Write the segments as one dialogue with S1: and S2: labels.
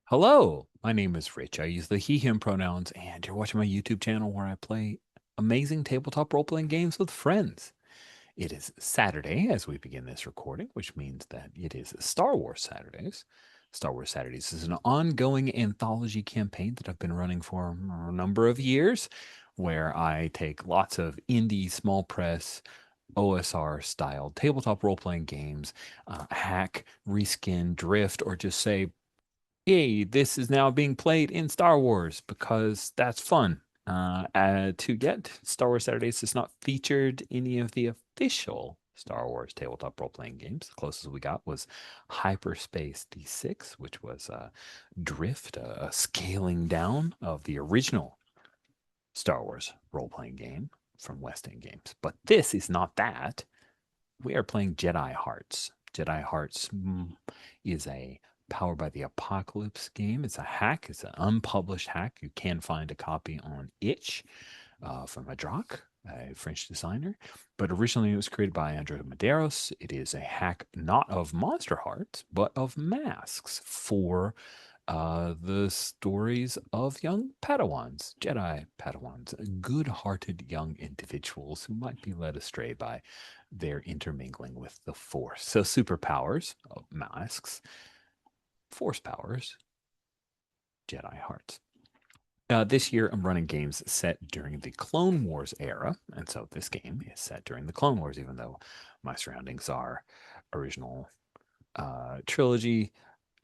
S1: Hello, my name is Rich. I use the he, him pronouns, and you're watching my YouTube channel where I play amazing tabletop role-playing games with friends. It is Saturday as we begin this recording, which means that it is Star Wars Saturdays. Star Wars Saturdays is an ongoing anthology campaign that I've been running for a number of years, where I take lots of indie, small press, OSR style tabletop role playing games, hack, reskin, drift, or just say, hey, this is now being played in Star Wars because that's fun. To get Star Wars Saturdays has not featured any of the official Star Wars tabletop role-playing games. The closest we got was Hyperspace D6, which was Drift, a scaling down of the original Star Wars role-playing game from West End Games. But this is not that. We are playing Jedi Hearts. Jedi Hearts is a Powered by the Apocalypse game. It's a hack. It's an unpublished hack. You can find a copy on itch from Madrock, a French designer. But originally it was created by Andrew Medeiros. It is a hack not of Monster Hearts, but of masks for the stories of young Padawans, Jedi Padawans, good-hearted young individuals who might be led astray by their intermingling with the Force. So superpowers of masks, Force powers, Jedi Hearts. This year, I'm running games set during the Clone Wars era, and so this game is set during the Clone Wars, even though my surroundings are original trilogy.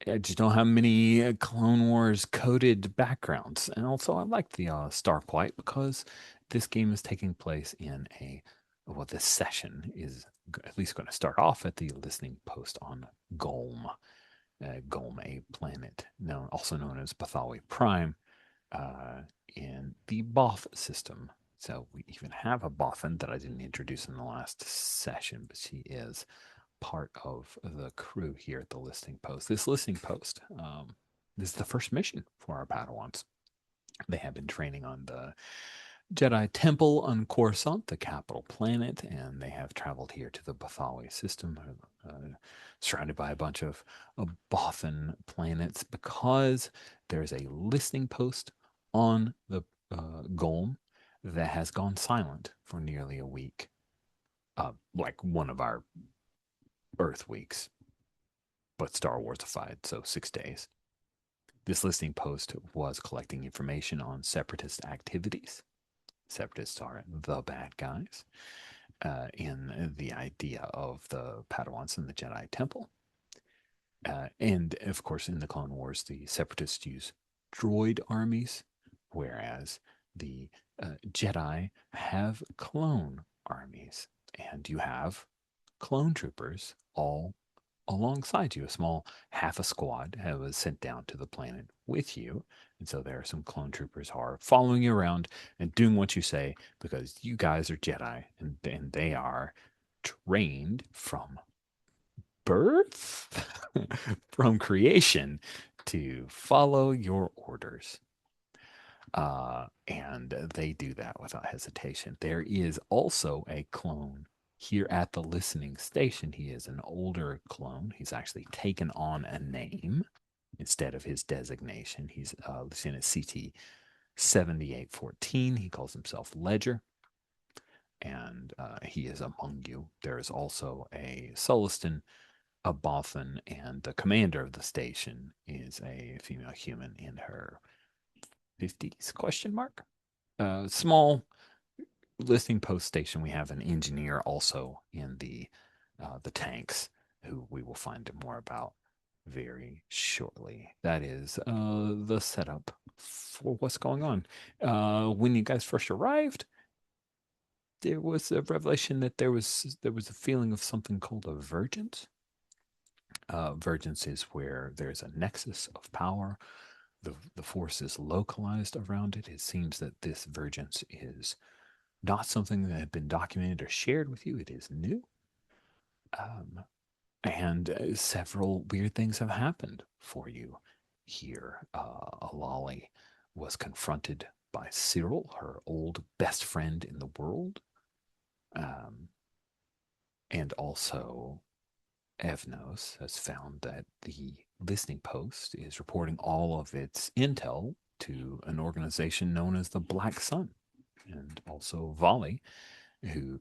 S1: I just don't have many Clone Wars coded backgrounds. And also, I like the Starquite because this game is taking place in well, this session is at least going to start off at the listening post on Golm. Golm, a planet also known as Bathawi Prime, uh, in the Both system. So we even have a Bothan that I didn't introduce in the last session, but she is part of the crew here at the listening post. This listening post, this is the first mission for our Padawans. They have been training on the Jedi Temple on Coruscant, the capital planet, and they have traveled here to the Bathawi system, surrounded by a bunch of Bothan planets, because there's a listening post on the Golem that has gone silent for nearly a week, like one of our Earth weeks, but Star Warsified, so 6 days. This listening post was collecting information on separatist activities. Separatists are the bad guys in the idea of the Padawans in the Jedi Temple. And of course, in the Clone Wars, the separatists use droid armies, whereas the Jedi have clone armies. And you have clone troopers all alongside you. A small half a squad was sent down to the planet with you. And so there are some clone troopers who are following you around and doing what you say because you guys are Jedi and they are trained from birth, from creation to follow your orders. And they do that without hesitation. There is also a clone here at the listening station. He is an older clone. He's actually taken on a name instead of his designation. He's Lieutenant CT 7814. He calls himself Ledger, and he is among you. There is also a Sullustan, a Bothan, and the commander of the station is a female human in her 50s question mark. Small listening post station. We have an engineer also in the tanks who we will find more about very shortly. That is the setup for what's going on. When you guys first arrived, there was a revelation that there was a feeling of something called a vergence. Vergence is where there's a nexus of power. The force is localized around it. It seems that this vergence is not something that had been documented or shared with you. It is new. Um, and several weird things have happened for you here. Alali was confronted by Cyril, her old best friend in the world. Um, and also, Evnos has found that the listening post is reporting all of its intel to an organization known as the Black Sun. And also Volley, who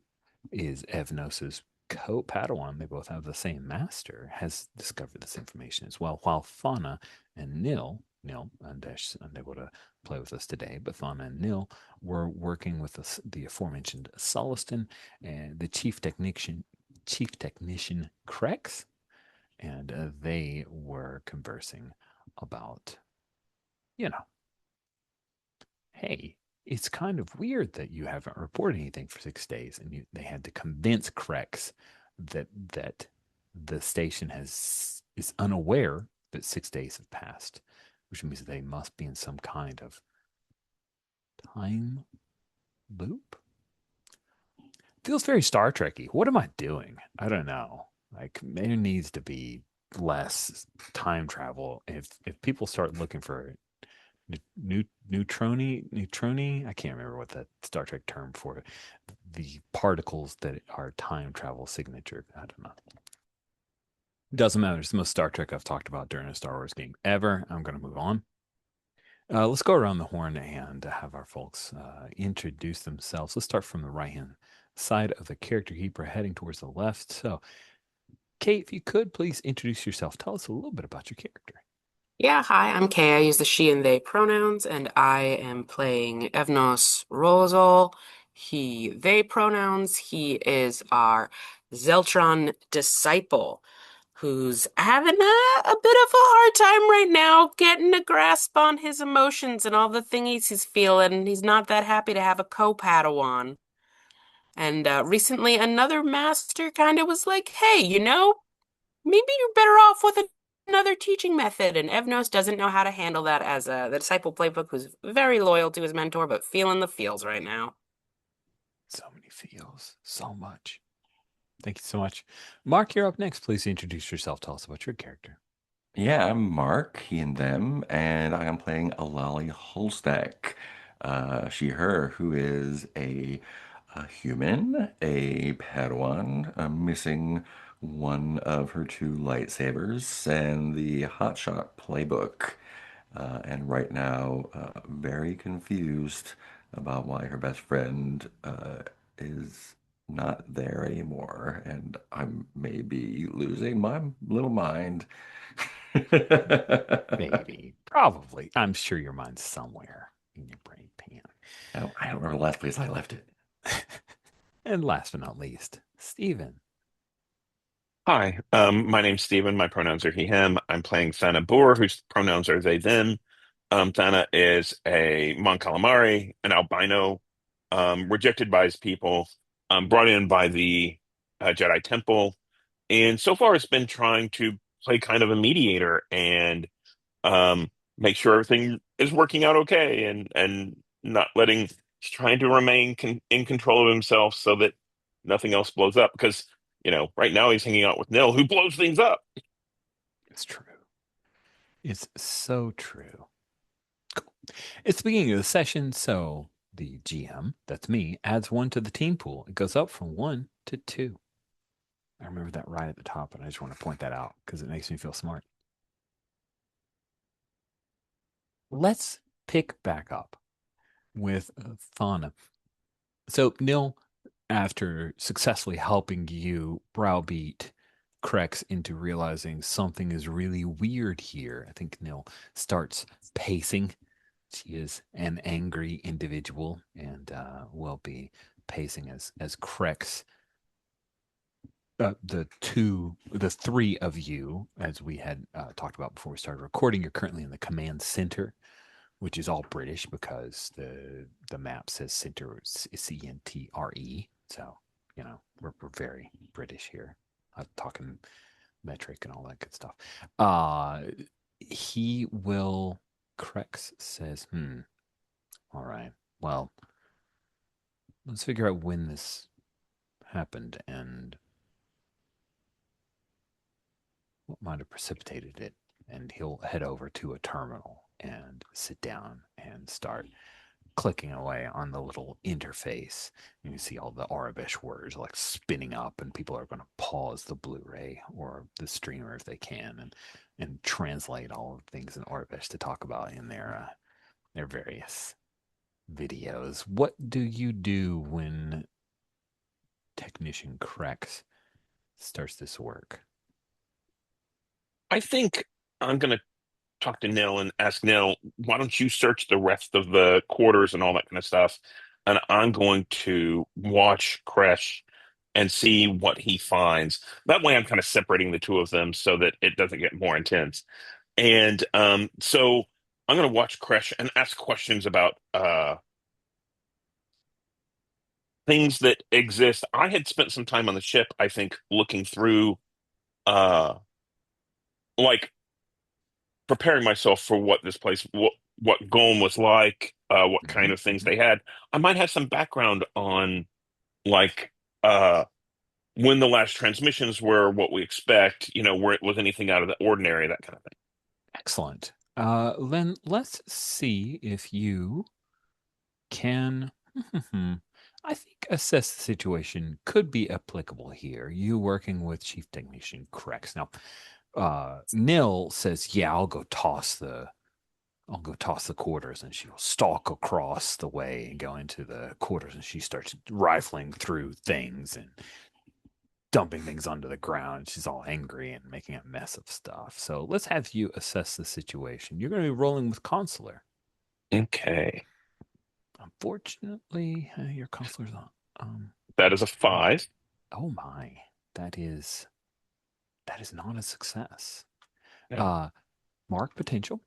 S1: is Evnos's co-Padawan, they both have the same master, has discovered this information as well. While Thana and Nil, Undesh unable to play with us today, but Thana and Nil were working with the aforementioned Soliston and the chief technician Krex, and they were conversing about, you know, hey, it's kind of weird that you haven't reported anything for 6 days, and they had to convince Krex that the station is unaware that 6 days have passed, which means that they must be in some kind of time loop. Feels very Star Trekky. What am I doing? I don't know. Like there needs to be less time travel. If people start looking for neutroni, I can't remember what that Star Trek term for it, the particles that are time travel signature. I don't know. Doesn't matter. It's the most Star Trek I've talked about during a Star Wars game ever. I'm going to move on. Let's go around the horn and have our folks introduce themselves. Let's start from the right hand side of the character keeper, heading towards the left. So, Kate, if you could please introduce yourself. Tell us a little bit about your character.
S2: Yeah, hi, I'm Kay. I use the she and they pronouns, and I am playing Evnos Rolazol. He, they pronouns. He is our Zeltron disciple who's having a bit of a hard time right now getting a grasp on his emotions and all the thingies he's feeling. He's not that happy to have a co-Padawan. And recently, another master kind of was like, hey, maybe you're better off with another teaching method. And Evnos doesn't know how to handle that as the disciple playbook who's very loyal to his mentor, but feeling the feels right now.
S1: So many feels, so much. Thank you so much. Mark, you're up next. Please introduce yourself. Tell us about your character.
S3: Yeah, I'm Mark, he and them, and I am playing Alali Holstack, she, her, who is a human, a Padawan, missing one of her two lightsabers, and the Hotshot playbook. And right now, very confused about why her best friend is not there anymore, and I may be losing my little mind.
S1: Maybe, probably. I'm sure your mind's somewhere in your brain pan.
S3: I don't remember the last place I left it.
S1: And last but not least, Steven.
S4: Hi, my name's Steven. My pronouns are he, him. I'm playing Thana Boer, whose pronouns are they, them. Thana is a Mon Calamari, an albino, rejected by his people, brought in by the Jedi Temple. And so far, it's been trying to play kind of a mediator and um, make sure everything is working out okay and not letting, trying to remain in control of himself so that nothing else blows up. Because, right now he's hanging out with Nil, who blows things up.
S1: It's true. It's so true. Cool. It's the beginning of the session, so the GM, that's me, adds one to the team pool. It goes up from 1 to 2. I remember that right at the top, and I just want to point that out because it makes me feel smart. Let's pick back up with Thana. So, Nil, after successfully helping you browbeat Krex into realizing something is really weird here, I think Nil starts pacing. She is an angry individual and will be pacing as Krex. The three of you, as we had talked about before we started recording, you're currently in the command center, which is all British because the map says center CNTRE. So, we're very British here. I'm talking metric and all that good stuff. He will, Krex says, all right, well, let's figure out when this happened and what might have precipitated it. And he'll head over to a terminal and sit down and start clicking away on the little interface. You see all the Arabish words like spinning up, and people are going to pause the Blu-ray or the streamer if they can, and translate all of the things in Orvish to talk about in their various videos. What do you do when technician Crex starts this work?
S4: I think I'm going to talk to Nil and ask Nil, why don't you search the rest of the quarters and all that kind of stuff? And I'm going to watch Kresh and see what he finds. That way, I'm kind of separating the two of them so that it doesn't get more intense. And so I'm going to watch Kresh and ask questions about things that exist. I had spent some time on the ship, I think, looking through uh, like preparing myself for what this place, what Golem was like, what kind
S1: Mhm,
S4: of things
S1: mhm.
S4: they had. I might have some background on like uh when the last transmissions were, what we expect, where it was anything out of the ordinary, that kind of thing.
S1: Excellent. Then let's see if you can. I think assess the situation could be applicable here. You working with Chief Technician Crex. Now, Nil says, "Yeah, I'll go toss the quarters," and she'll stalk across the way and go into the quarters, and she starts rifling through things and dumping things onto the ground. She's all angry and making a mess of stuff. So let's have you assess the situation. You're going to be rolling with Consular.
S4: Okay.
S1: Unfortunately, your Consular's on. Um,
S4: That is a
S1: oh,
S4: 5.
S1: oh my, that is that is not a success.
S4: Yeah.
S1: Uh, Mark potential,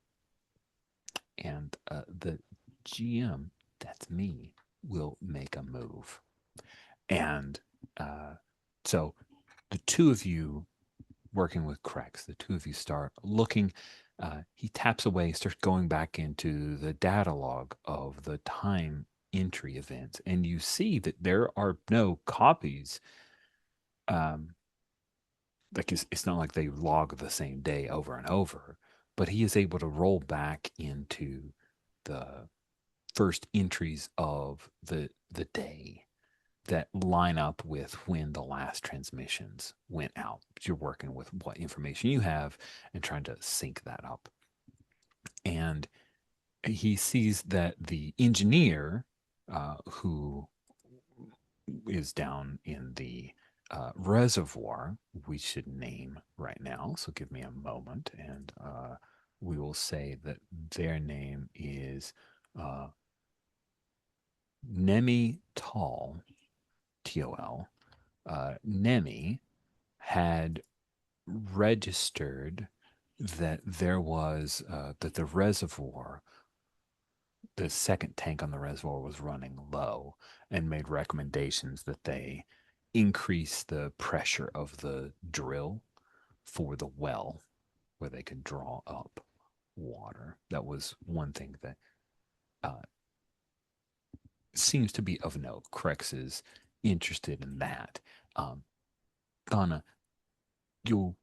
S1: and the GM, that's me, will make a move. And uh, so the two of you working with Crex, the two of you start looking. He taps away, starts going back into the data log of the time entry events, and you see that there are no copies. Um, like it's not like they log the same day over and over, but he is able to roll back into the first entries of the day that line up with when the last transmissions went out. You're working with what information you have and trying to sync that up. And he sees that the engineer who is down in the reservoir, we should name right now. So give me a moment, and we will say that their name is uh, Nemi Tall, Tol. Nemi had registered that there was that the reservoir, the second tank on the reservoir was running low, and made recommendations that they increase the pressure of the drill for the well where they could draw up water. That was one thing that uh, seems to be of note. Crex is interested in that. Donna, you're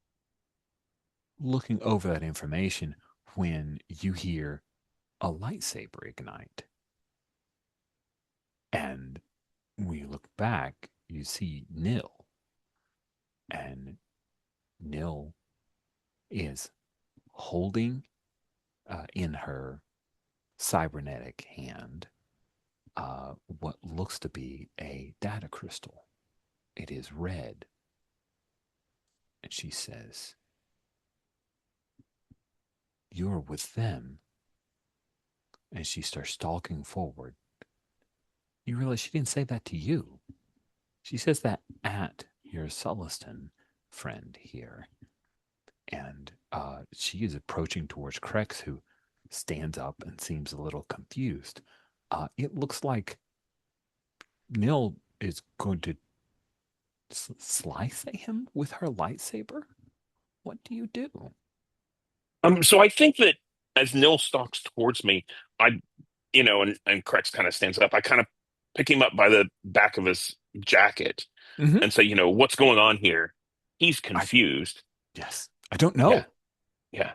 S1: looking over that information when you hear a lightsaber ignite. And when you look back, you see Nil. And Nil is holding in her cybernetic hand what looks to be a data crystal. It is red. And she says, "You're with them." And she starts stalking forward. You realize she didn't say that to you. She says that at your Sullustan friend here. And she is approaching towards Crex, who stands up and seems a little confused. It looks like Nil is going to slice at him with her lightsaber. What do you do?
S4: So I think that as Nil stalks towards me, I, and Krex kind of stands up. I kind of pick him up by the back of his jacket
S1: Mm-hmm.
S4: and say, what's going on here? He's
S1: I
S4: confused.
S1: Yes, I don't
S4: Yeah,
S1: know.
S4: yeah.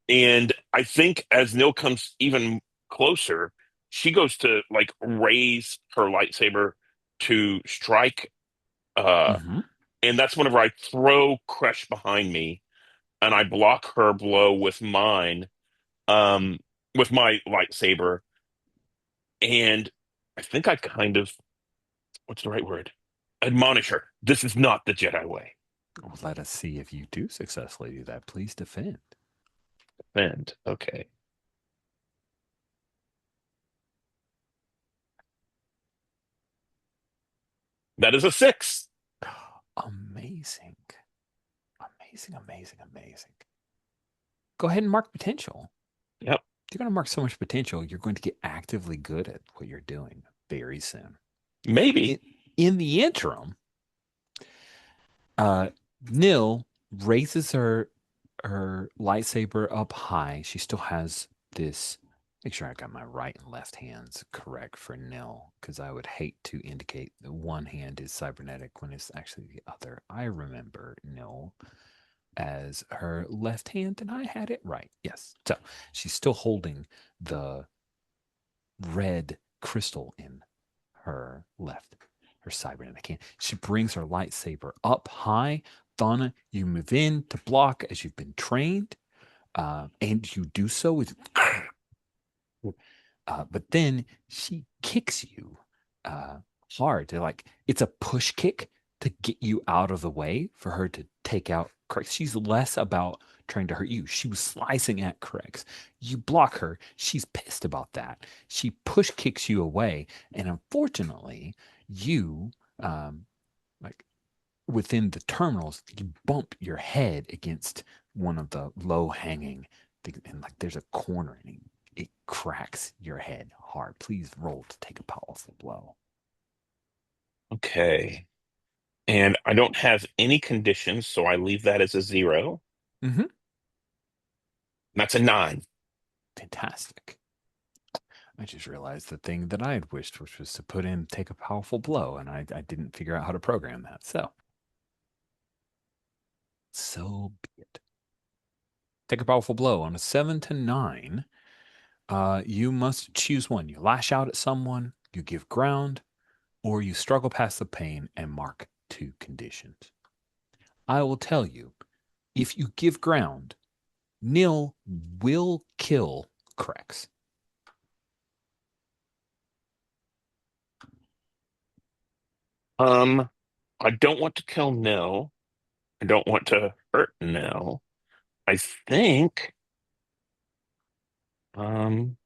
S4: And I think as Nil comes even closer, she goes to like raise her lightsaber to strike. Uh,
S1: Mm-hmm.
S4: and that's whenever I throw Crush behind me and I block her blow with mine, um, with my lightsaber, and I think I kind of, what's the right word? Admonish her. This is not the Jedi way.
S1: Well, let us see if you do successfully do that. Please defend.
S4: Defend. Okay. That is a 6.
S1: Amazing. Amazing, amazing, amazing. Go ahead and mark potential.
S4: Yep.
S1: You're going to mark so much potential, you're going to get actively good at what you're doing very soon.
S4: Maybe.
S1: In the interim, Nil raises her lightsaber up high. She still has this. Make sure I got my right and left hands correct for Nil, because I would hate to indicate that one hand is cybernetic when it's actually the other. I remember Nil as her left hand, and I had it right. Yes. So she's still holding the red crystal in her left, her cybernetic hand. She brings her lightsaber up high. Thana, you move in to block as you've been trained, and you do so with. But then she kicks you hard. They're like it's a push kick to get you out of the way for her to take out Crex. She's less about trying to hurt you. She was slicing at Crex. You block her. She's pissed about that. She push kicks you away, and unfortunately, you like within the terminals, you bump your head against one of the low hanging things, and like there's a corner, and it cracks your head hard. Please roll to take a powerful blow.
S4: Okay. And I don't have any conditions, so I leave that as a 0.
S1: Mm-hmm.
S4: That's a 9.
S1: Fantastic. I just realized the thing that I had wished, which was to put in take a powerful blow, and I didn't figure out how to program that. So be it. Take a powerful blow on a 7 to 9. You must choose one. You lash out at someone, you give ground, or you struggle past the pain and mark 2 conditions. I will tell you, if you give ground, Nil will kill Crex.
S4: Um, I don't want to kill Nell. I don't want to hurt Nell. I um,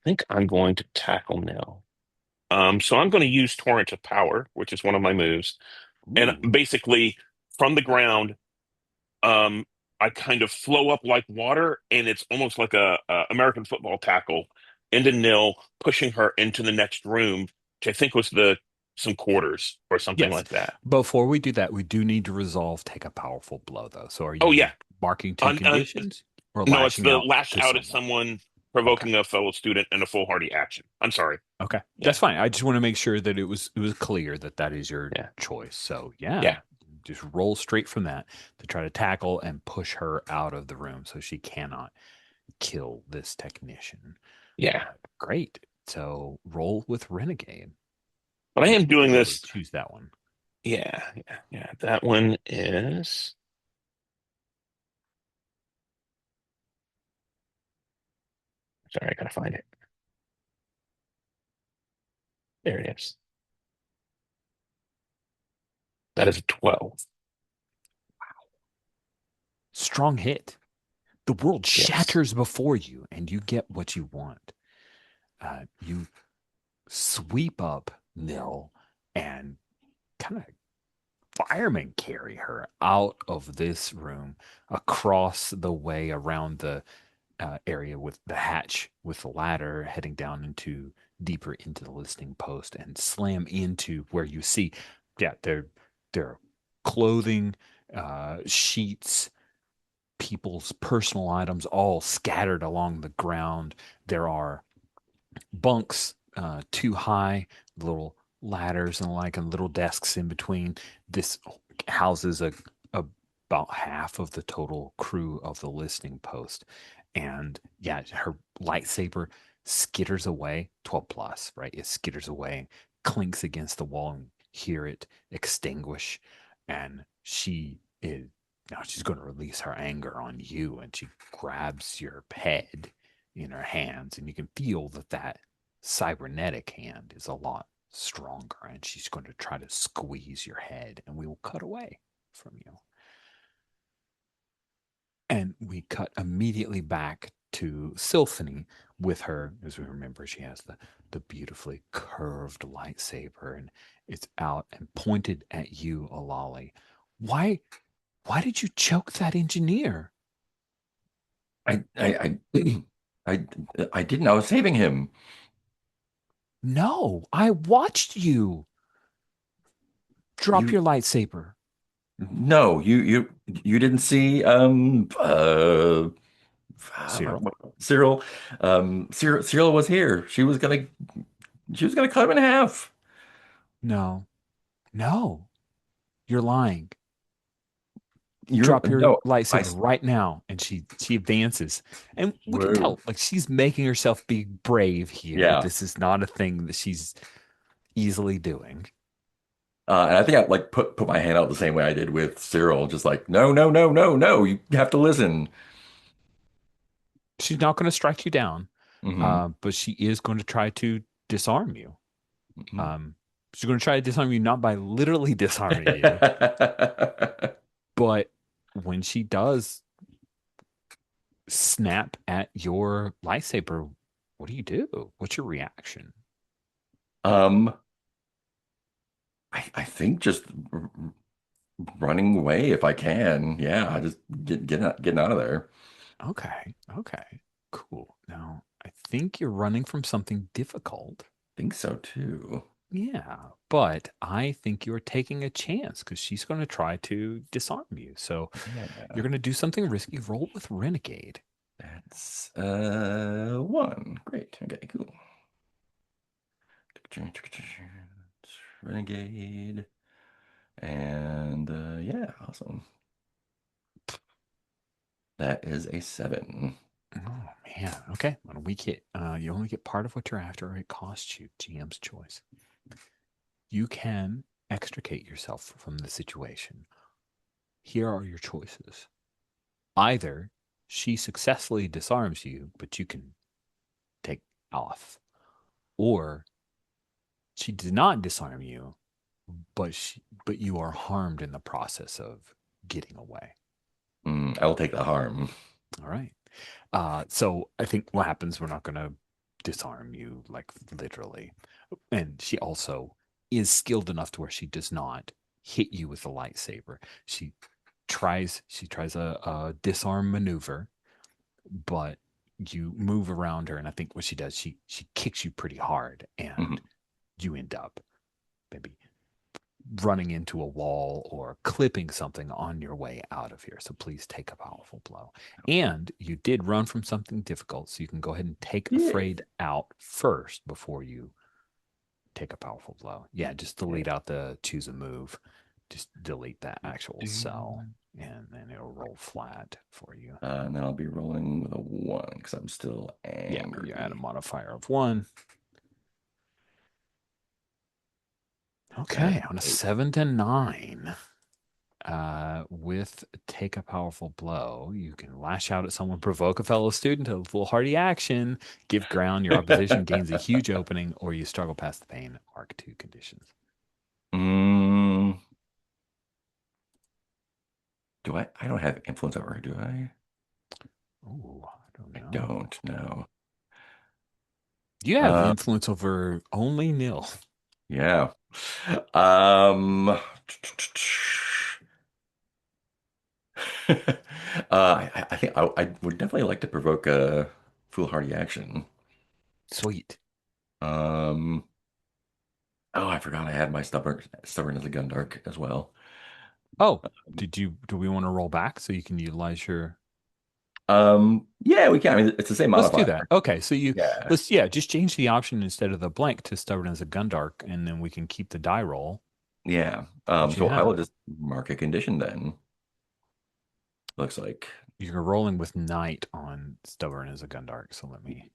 S4: think I'm going to tackle Nell. So I'm going to use Torrent of Power, which is one of my moves, and
S1: Ooh.
S4: basically from the ground, um, I kind of flow up like water, and it's almost like a American football tackle into Nil, pushing her into the next room, which I think was the some quarters or something
S1: Yes.
S4: like that.
S1: Before we do that, we do need to resolve take a powerful blow, though. So are
S4: Oh
S1: you
S4: yeah,
S1: marking 2
S4: on,
S1: conditions or
S4: no, it's
S1: lashing
S4: the
S1: out
S4: lash
S1: to
S4: out at
S1: someone?
S4: someone,
S1: Okay.
S4: provoking a fellow student in a foolhardy action. I'm sorry.
S1: Okay.
S4: Yeah,
S1: That's fine. I just want to make sure that it was clear that that is your
S4: yeah,
S1: choice. So, yeah,
S4: yeah,
S1: just roll straight from that to try to tackle and push her out of the room so she cannot kill this technician.
S4: yeah.
S1: Great. So, roll with Renegade.
S4: But I
S1: You
S4: am
S1: should
S4: doing
S1: be able to
S4: this.
S1: choose that one.
S4: Yeah, yeah, yeah. That one is. Sorry, I gotta find it. There it is. That is a 12.
S1: Strong hit. The world
S4: Yes.
S1: shatters before you and you get what you want. You sweep up Nil and kind of firemen carry her out of this room across the way around the area with the hatch with the ladder heading down into deeper into the listening post and slam into where you see, yeah, their clothing, sheets, people's personal items all scattered along the ground. There are bunks too high, little ladders and like, and little desks in between. This houses about half of the total crew of the listening post. And yeah, her lightsaber skitters away, 12 plus, right? It skitters away, clinks against the wall, and hear it extinguish. And she is Now she's going to release her anger on you, and she grabs your head in her hands, and you can feel that cybernetic hand is a lot stronger, and she's going to try to squeeze your head, and we will cut away from you. And we cut immediately back to Sylphony with her, as we remember, she has the beautifully curved lightsaber, and it's out and pointed at you, Alali. Why did you choke that engineer?
S3: I I didn't. I was saving him.
S1: No, I watched you drop
S3: You
S1: your lightsaber.
S3: no, you didn't see
S1: Cyril?
S3: Cyril Cyril was here. She was gonna cut him in half.
S1: No, no, you're lying.
S3: You're
S1: Drop your
S3: no I
S1: lightsaber right now. And she advances. And we can
S3: whoa.
S1: tell, like, she's making herself be brave here.
S3: Yeah.
S1: This is not a thing that she's easily doing.
S3: And I think I like put my hand out the same way I did with Cyril, just like, no, no, no, no, no, you have to listen.
S1: She's not going to strike you down,
S3: Hmm.
S1: but she is going to try to disarm you.
S3: Hmm.
S1: Um, she's going to try to disarm you not by literally disarming you, but when she does snap at your lightsaber, what do you do? What's your reaction?
S3: Um, I think just running away if I can. Yeah, I just getting out of there.
S1: Okay, okay, cool. Now, I think you're running from something difficult.
S3: Think so too.
S1: Yeah, but I think you're taking a chance because she's going to try to disarm you. So you're
S3: Yeah,
S1: going to do something risky. Roll with Renegade.
S3: that's one. Great. Okay, cool. Renegade. And yeah, awesome. That is a 7.
S1: Oh man. Okay. On a weak hit, you only get part of what you're after, or it costs you. GM's choice. You can extricate yourself from the situation. Here are your choices. Either she successfully disarms you, but you can take off, or she did not disarm you, but you are harmed in the process of getting away.
S3: I will take the harm.
S1: All right. So I think what happens, we're not going to disarm you, like, literally. And she also is skilled enough to where she does not hit you with the lightsaber. She tries a disarm maneuver, but you move around her, and I think what she does, she kicks you pretty hard, and
S3: Mhm.
S1: you end up maybe running into a wall or clipping something on your way out of here. So please take a powerful blow. And you did run from something difficult, so you can go ahead and take
S3: Yeah.
S1: afraid out first before you take a powerful blow. Yeah, just
S3: Yeah.
S1: delete out the choose a move. Just delete that actual cell, and then it'll roll flat for you.
S3: And then I'll be rolling with a 1 because I'm still
S1: Yeah, you add a
S3: angry.
S1: modifier of 1.
S3: That
S1: Okay, on a
S3: is
S1: 7 to 9. With take a powerful blow, you can lash out at someone, provoke a fellow student to a foolhardy action, give ground, your opposition gains a huge opening, or you struggle past the pain. Mark 2 conditions.
S3: mm, do I don't have influence over her, do I?
S1: Oh, I don't
S3: I
S1: know.
S3: don't know.
S1: You have
S3: Uh,
S1: influence over only nil.
S3: yeah. Um, I think I would definitely like to provoke a foolhardy action.
S1: Sweet.
S3: Um, oh, I forgot I had my stubborn as a gun dark as well.
S1: Oh, do we want to roll back so you can utilize your
S3: Yeah, we can. I mean, it's the same
S1: let's do
S3: modifier.
S1: that. Okay, so
S3: Yeah,
S1: yeah, just change the option instead of the blank to stubborn as a gun dark, and then we can keep the die roll
S3: yeah.
S1: that you
S3: So I will
S1: have.
S3: just mark a condition then. Looks like,
S1: You're rolling with night on stubborn as a gun dark, so let me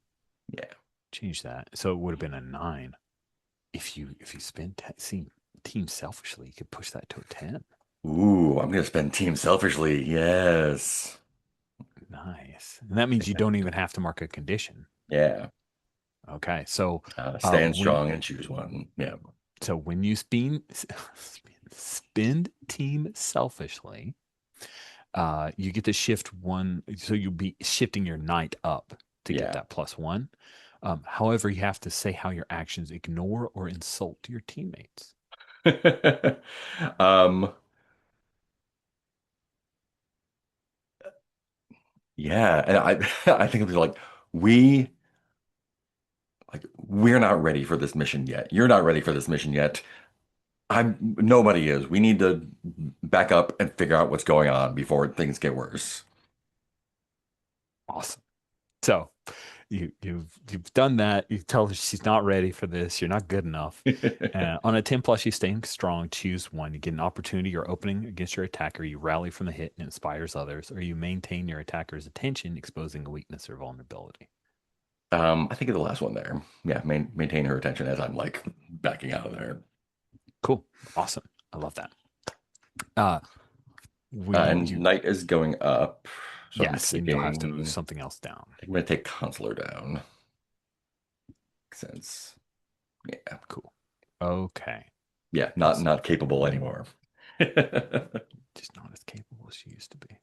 S3: yeah.
S1: change that. So it would have been a 9. If you spend team selfishly, you could push that to a 10.
S3: Ooh, I'm gonna spend team selfishly. Yes.
S1: Nice. And that means you don't even have to mark a condition.
S3: Yeah.
S1: Okay. So
S3: Stand
S1: when
S3: strong and choose one. Yeah.
S1: when you spend team selfishly, you get to shift one. So you'll be shifting your knight up to get
S3: Yeah.
S1: that +1. However, you have to say how your actions ignore or insult your teammates.
S3: Um, yeah, and I think it'd be we we're not ready for this mission yet. You're not ready for this mission yet. Nobody is. We need to back up and figure out what's going on before things get worse.
S1: Awesome. So you've done that. You tell her she's not ready for this. You're not good enough. On a 10 plus, you stay strong. Choose one. You get an opportunity or opening against your attacker. You rally from the hit and inspires others, or you maintain your attacker's attention, exposing a weakness or vulnerability.
S3: I think of the last one there. Yeah, maintain her attention as I'm backing out of there.
S1: Cool. Awesome. I love that. Uh, we
S3: And
S1: you
S3: night is going up, so
S1: Yes, and you'll have to move something else down.
S3: I'm gonna take Consular down since yeah.
S1: Cool. Okay.
S3: Yeah,
S1: Awesome.
S3: not capable anymore.
S1: Just not as capable as she used to be.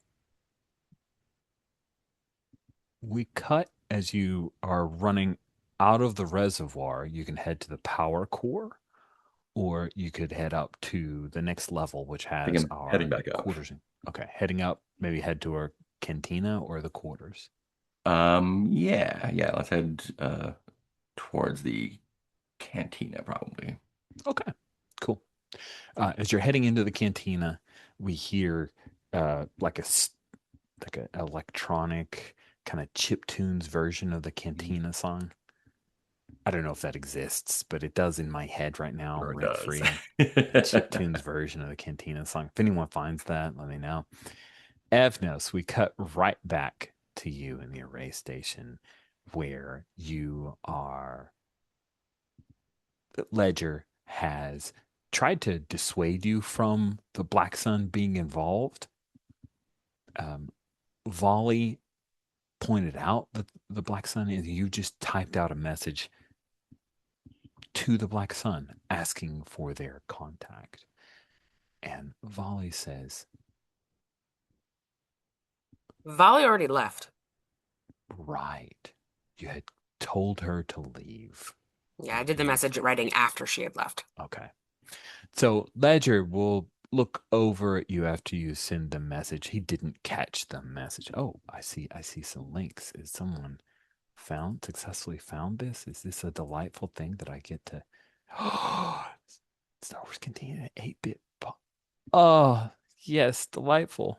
S1: We cut as you are running out of the reservoir. You can head to the power core, or you could head up to the next level, which
S3: I think
S1: has
S3: I'm heading
S1: our
S3: back up.
S1: quarters. Okay, heading up, maybe head to our cantina or the quarters.
S3: Yeah, let's head towards the cantina probably.
S1: Okay, cool. As you're heading into the cantina, we hear like like an electronic kind of chip tunes version of the cantina song. I don't know if that exists, but it does in my head right now,
S3: Sure it
S1: rent
S3: does.
S1: free. A chip tunes version of the cantina song. If anyone finds that, let me know. Evnos, we cut right back to you in the array station where you are. Ledger has tried to dissuade you from the Black Sun being involved. Um, Volley pointed out that the Black Sun is you just typed out a message to the Black Sun asking for their contact. And Volley says,
S2: Volley already left.
S1: right, you had told her to leave.
S2: Yeah, I did the message writing after she had left.
S1: Okay. So Ledger will look over at you after you send the message. He didn't catch the message. Oh, I see some links. Is someone successfully found this? Is this a delightful thing that I get to Star Wars Cantina 8-bit pop. Oh, yes, delightful.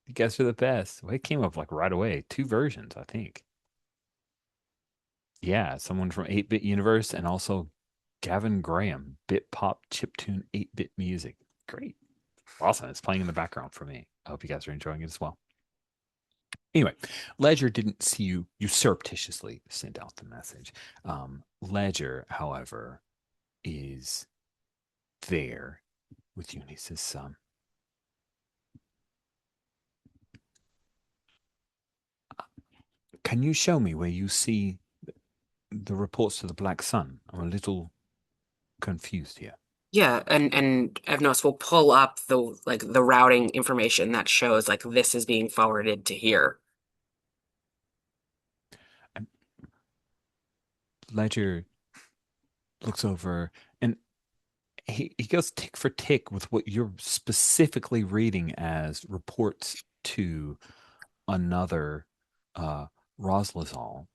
S1: You guys are the best. Well, it came up like right away. 2 versions, I think. Yeah, someone from 8-bit Universe and also Gavin Graham, Bit Pop Chiptune 8-bit music. Great. Awesome. It's playing in the background for me. I hope you guys are enjoying it as well. Anyway, Ledger didn't see you. You surreptitiously sent out the message. Ledger, however, is there with Eunice's son. Can you show me where you see the reports to the Black Sun? I'm a little confused here.
S2: Yeah, and Evnos will pull up the routing information that shows like this is being forwarded to here.
S1: And Ledger looks over and he goes tick for tick with what you're specifically reading as reports to another Roslazal.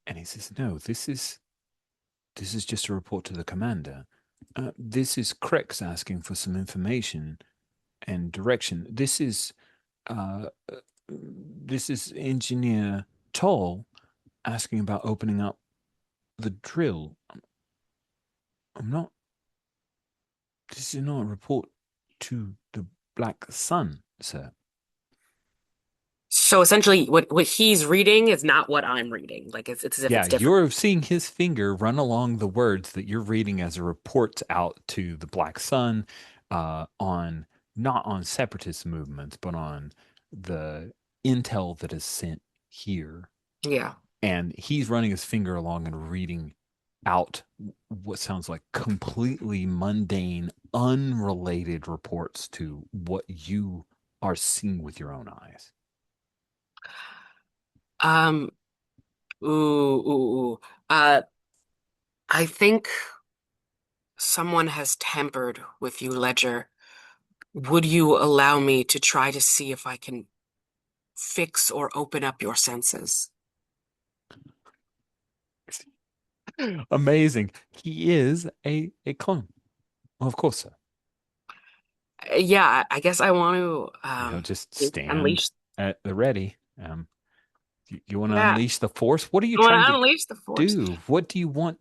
S1: And he says, no, this is just a report to the commander. This is Krex asking for some information and direction. Uh, this is Engineer Toll asking about opening up the drill. I'm not. This is not a report to the Black Sun, sir.
S2: So essentially, what he's reading is not what I'm reading. Like it's as if
S1: Yeah,
S2: it's different.
S1: you're seeing his finger run along the words that you're reading as a report out to the Black Sun. on not on separatist movements, but on the intel that is sent here.
S2: Yeah.
S1: And he's running his finger along and reading out what sounds like completely mundane, unrelated reports to what you are seeing with your own eyes.
S2: Um, ooh, ooh, ooh. Uh, I think someone has tampered with you, Ledger. Would you allow me to try to see if I can fix or open up your senses?
S1: Amazing. He is a clone. Well, of course, sir.
S2: Yeah, I guess I want to
S1: Just stand
S2: unleash.
S1: at the ready. You want to
S2: Yeah,
S1: unleash the force? What are you
S2: I want
S1: trying
S2: to
S1: to
S2: unleash the force.
S1: do? What do you want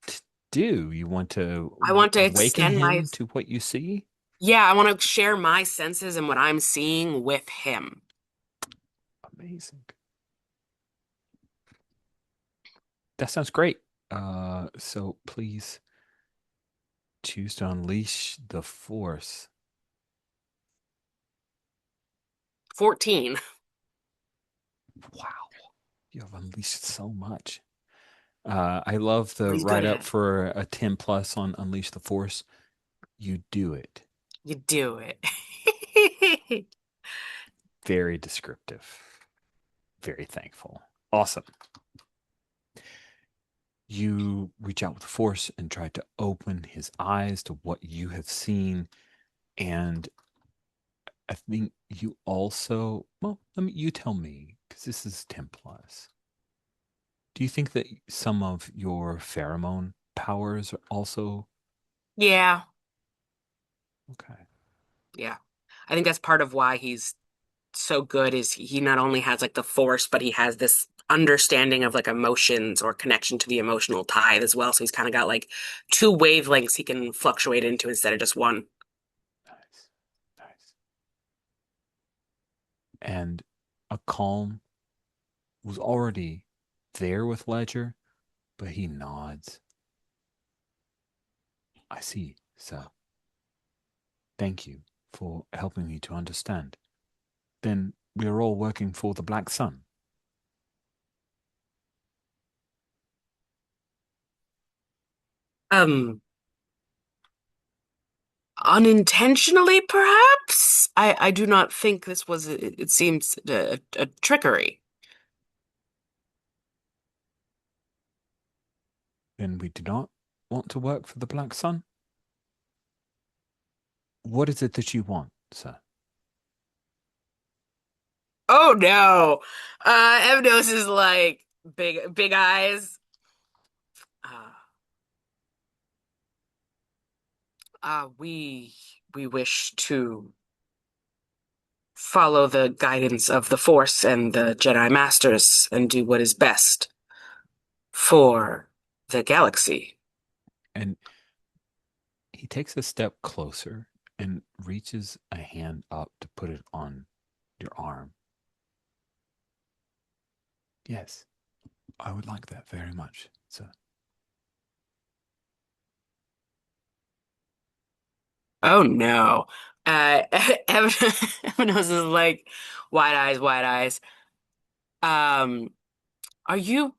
S1: to do? You want to
S2: I want to
S1: awaken
S2: extend my.
S1: him to what you see?
S2: Yeah, I want to share my senses and what I'm seeing with him.
S1: Amazing. That sounds great. So please choose to unleash the force.
S2: 14.
S1: Wow, you have unleashed so much. I love
S2: Well,
S1: the
S2: he's good
S1: write
S2: at
S1: up
S2: it.
S1: for a 10 plus on Unleash the Force. You do it.
S2: You do it.
S1: Very descriptive. Very thankful. Awesome. You reach out with the force and try to open his eyes to what you have seen. And I think you also, well, you tell me, because this is 10 plus. Do you think that some of your pheromone powers are also
S2: Yeah,
S1: okay?
S2: yeah. I think that's part of why he's so good is he not only has like the force, but he has this understanding of like emotions or connection to the emotional tide as well. So he's kind of got like two wavelengths he can fluctuate into instead of just one.
S1: Nice. Nice. And a calm was already there with Ledger, but he nods. I see, sir. Thank you for helping me to understand. Then we are all working for the Black Sun.
S2: Um, Unintentionally, perhaps? I do not think this was, it seems, a trickery.
S1: Then we do not want to work for the Black Sun. What is it that you want, sir?
S2: Oh no. Evnos is like big eyes. Uh, we wish to follow the guidance of the Force and the Jedi Masters and do what is best for the galaxy.
S1: And he takes a step closer and reaches a hand up to put it on your arm. Yes, I would like that very much, sir.
S2: Oh no. Evnos is like wide eyes, wide eyes. Um, are you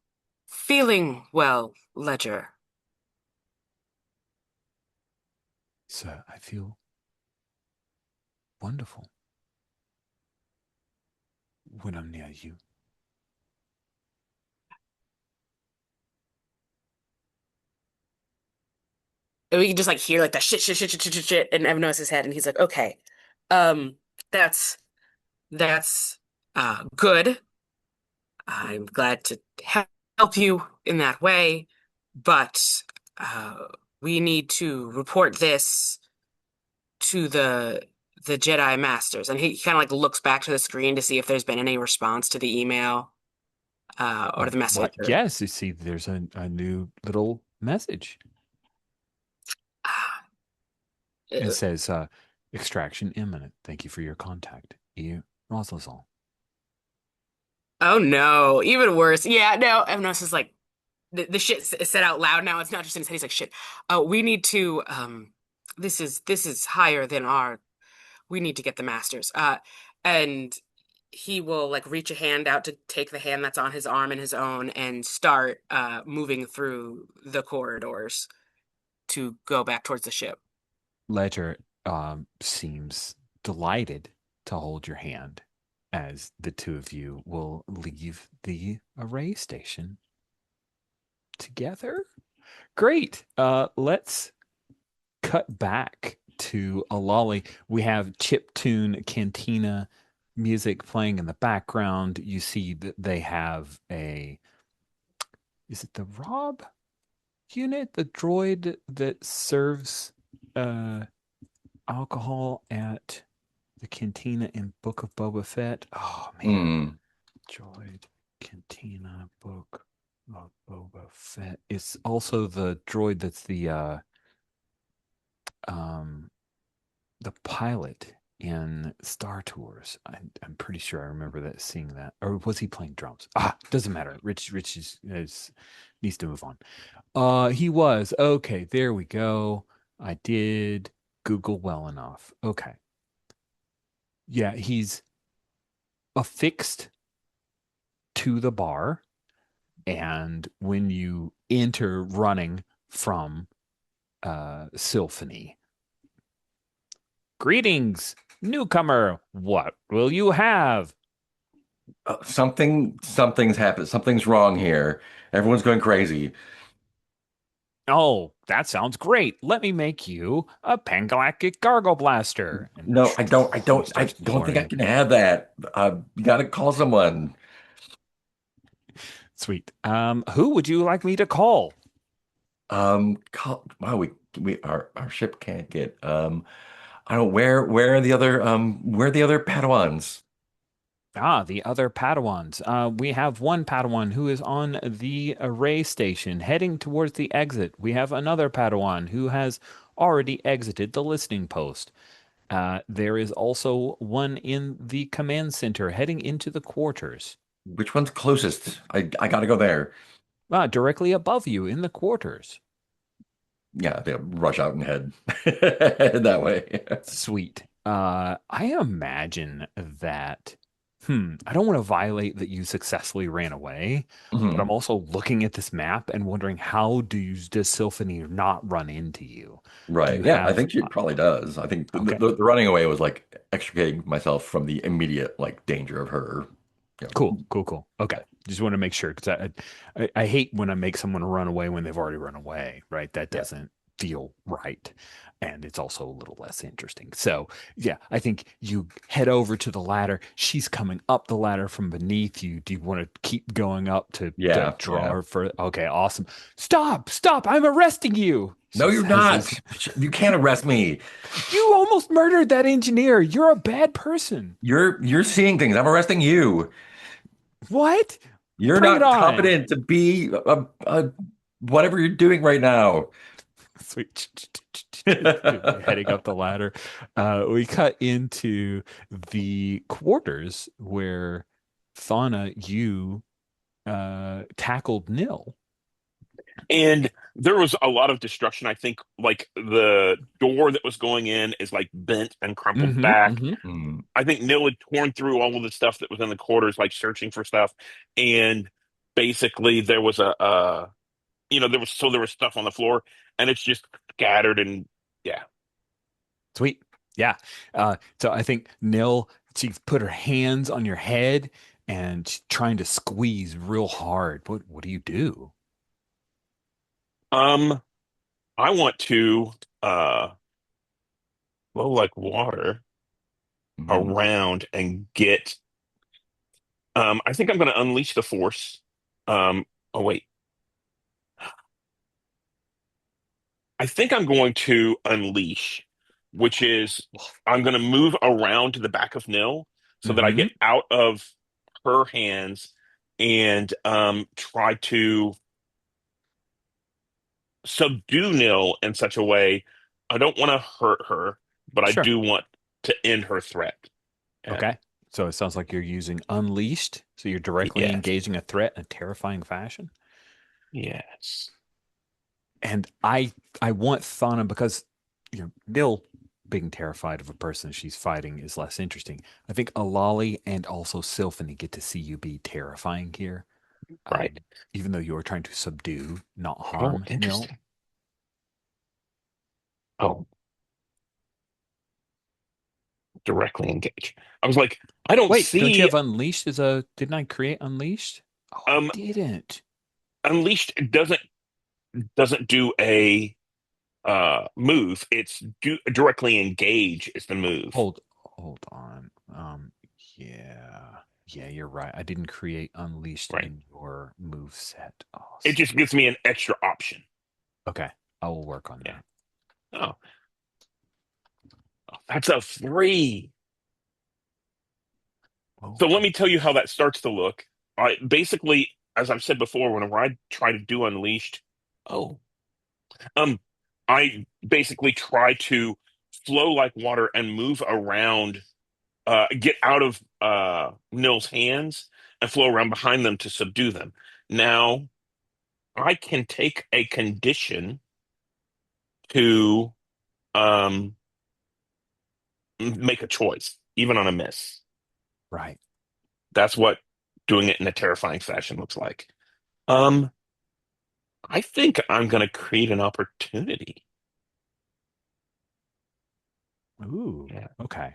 S2: feeling well, Ledger?
S1: Sir, I feel wonderful when I'm near you.
S2: And we can just like hear like the shit in Evnos' head, and he's like, okay, um, that's that's good. I'm glad to help you in that way, but uh, we need to report this to the Jedi Masters. And he kind of like looks back to the screen to see if there's been any response to the email or the
S1: What?
S2: message. Or,
S1: Yes, you see, there's a new little message. It
S2: uh,
S1: says, extraction imminent. Thank you for your contact. E. Roslazal.
S2: oh no, even worse. Yeah, no, Evnos is like the shit is said out loud now. It's not just in his head. He's like, shit. We need to this is higher than our. We need to get the masters. And he will like reach a hand out to take the hand that's on his arm and his own and start moving through the corridors to go back towards the ship.
S1: Ledger seems delighted to hold your hand as the two of you will leave the array station together. Great. Let's cut back to a lolly. We have chiptune cantina music playing in the background. You see that they have is it the Rob unit, the droid that serves uh alcohol at the cantina in Book of Boba Fett? Oh man,
S3: Hmm.
S1: droid cantina Book of Boba Fett. It's also the droid that's um the pilot in Star Tours. I'm pretty sure I remember that seeing that. Or was he playing drums? Doesn't matter. Rich needs to move on. He was. Okay, there we go. I did Google well enough. Okay. Yeah, he's affixed to the bar. And when you enter running from Sylphony, greetings, newcomer. What will you have?
S3: Something's happened. Something's wrong here. Everyone's going crazy.
S1: Oh, that sounds great. Let me make you a Pangalactic Gargle Blaster. And
S3: No,
S1: he
S3: I
S1: starts
S3: don't think I
S1: pouring.
S3: can have that. You gotta call someone.
S1: Sweet. Who would you like me to call?
S3: Wow, we our ship can't get. I don't. Where are the other where are the other Padawans?
S1: The other Padawans. We have one Padawan who is on the array station heading towards the exit. We have another Padawan who has already exited the listening post. There is also one in the command center heading into the quarters.
S3: Which one's closest? I gotta go there.
S1: Directly above you in the quarters.
S3: Yeah, they rush out and head that way.
S1: Sweet. I imagine that, I don't want to violate that you successfully ran away, but I'm
S3: Mhm.
S1: also looking at this map and wondering how does Sylphony not run into you? Do
S3: Right.
S1: you
S3: Yeah, I
S1: have,
S3: think she probably does. I think
S1: okay,
S3: the running away was like extricating myself from the immediate like danger of her.
S1: cool, cool, cool. Okay. Just want to make sure because I hate when I make someone run away when they've already run away, right? That
S3: Yeah.
S1: doesn't feel right. And it's also a little less interesting. So, yeah, I think you head over to the ladder. She's coming up the ladder from beneath you. Do you want to keep going up to
S3: Yeah.
S1: draw
S3: Yeah.
S1: her for? Okay, awesome. Stop, stop. I'm arresting you.
S3: No,
S1: She
S3: you're
S1: says,
S3: not.
S1: as
S3: You can't arrest me.
S1: you almost murdered that engineer. You're a bad person.
S3: You're seeing things. I'm arresting you.
S1: What?
S3: You're
S1: Bring it
S3: not
S1: on.
S3: competent to be whatever you're doing right now.
S1: Sweet. Heading up the ladder. We cut into the quarters where Fauna, you tackled Nil.
S4: And there was a lot of destruction. I think like the door that was going in is like bent and crumpled
S1: Mm-hmm.
S4: back.
S1: Mm-hmm.
S3: Hmm.
S4: I think Neil had torn through all of the stuff that was in the quarters, like searching for stuff. And basically there was there was stuff on the floor and it's just scattered and yeah.
S1: Sweet. Yeah. So I think Nil, she's put her hands on your head and she's trying to squeeze real hard. What do you do?
S4: Um, I want to blow like water
S3: Hmm.
S4: around and get I think I'm gonna unleash the force. Oh wait. I think I'm going to unleash, which is I'm going to move around to the back of Nil so that I
S1: Mm-hmm.
S4: get out of her hands and try to subdue Nil in such a way. I don't want to hurt her, but I
S1: Sure.
S4: do want to end her threat. Yeah.
S1: Okay. So it sounds like you're using Unleashed. So you're directly
S4: Yes.
S1: engaging a threat in a terrifying fashion.
S4: Yes.
S1: And I want Thana because Nil being terrified of a person she's fighting is less interesting. I think Alali and also Sylphony get to see you be terrifying here.
S4: Right.
S1: Even though you're trying to subdue, not
S4: Oh,
S1: harm Nil.
S4: interesting. Oh, directly engage. I was like, I don't
S1: Wait, don't you
S4: see
S1: have Unleashed as a? Didn't I create Unleashed? Oh, I
S4: um
S1: didn't.
S4: Unleashed doesn't do a move. It's directly engage is the move.
S1: Hold on. Yeah. Yeah, you're right. I didn't create Unleashed
S4: Right.
S1: in your move set. Oh,
S4: It just gives me an extra option.
S1: okay. I will work on
S4: Yeah.
S1: that.
S4: Oh, that's a 3.
S1: Oh
S4: So let me tell you how
S1: goodness.
S4: that starts to look. I basically, as I've said before, whenever I try to do Unleashed, oh, um, I basically try to flow like water and move around, get out of Nil's hands and flow around behind them to subdue them. Now, I can take a condition to um make a choice, even on a miss.
S1: Right.
S4: That's what doing it in a terrifying fashion looks like. Um, I think I'm going to create an opportunity.
S1: Ooh.
S4: Yeah,
S1: Okay.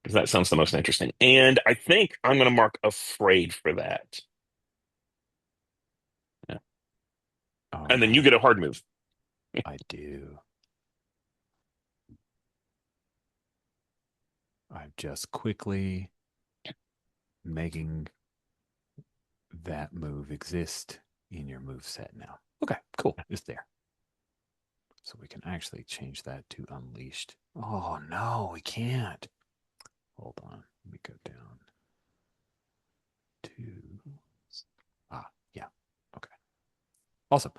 S4: because that sounds the most interesting. And I think I'm going to mark afraid for that. Yeah.
S1: All
S4: And then you
S1: right.
S4: get a hard move.
S1: I do. I'm just quickly making that move exist in your move set now. Okay, cool. It's there. So we can actually change that to Unleashed. Oh no, we can't. Hold on. Let me go down to yeah. Okay. Awesome.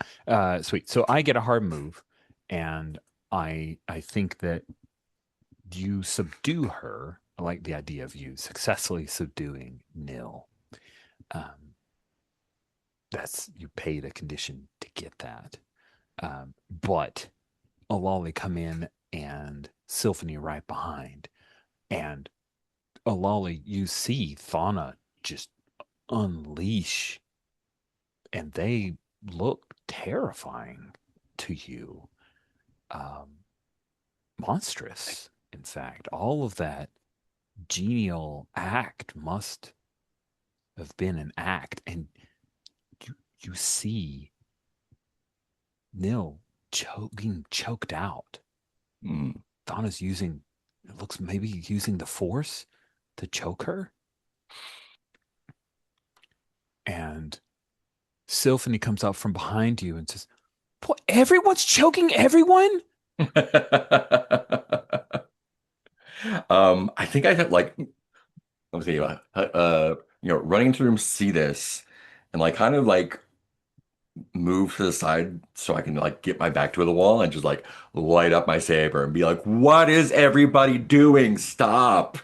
S1: Sweet. So I get a hard move, and I think that you subdue her. I like the idea of you successfully subduing Nil. Um, that's you paid a condition to get that. But Alali come in and Sylphony right behind, and Alali, you see Thana just unleash, and they look terrifying to you. Um, Monstrous, in fact. All of that genial act must have been an act, and you see Nil being choked out.
S3: Mm.
S1: Donna's using, it looks maybe using the force to choke her. And Sylphony comes out from behind you and says, "What? Everyone's choking everyone?"
S3: I think I had like let me see, running into the room, see this, and like kind of like move to the side so I can like get my back to the wall and just like light up my saber and be like, "What is everybody doing? Stop!"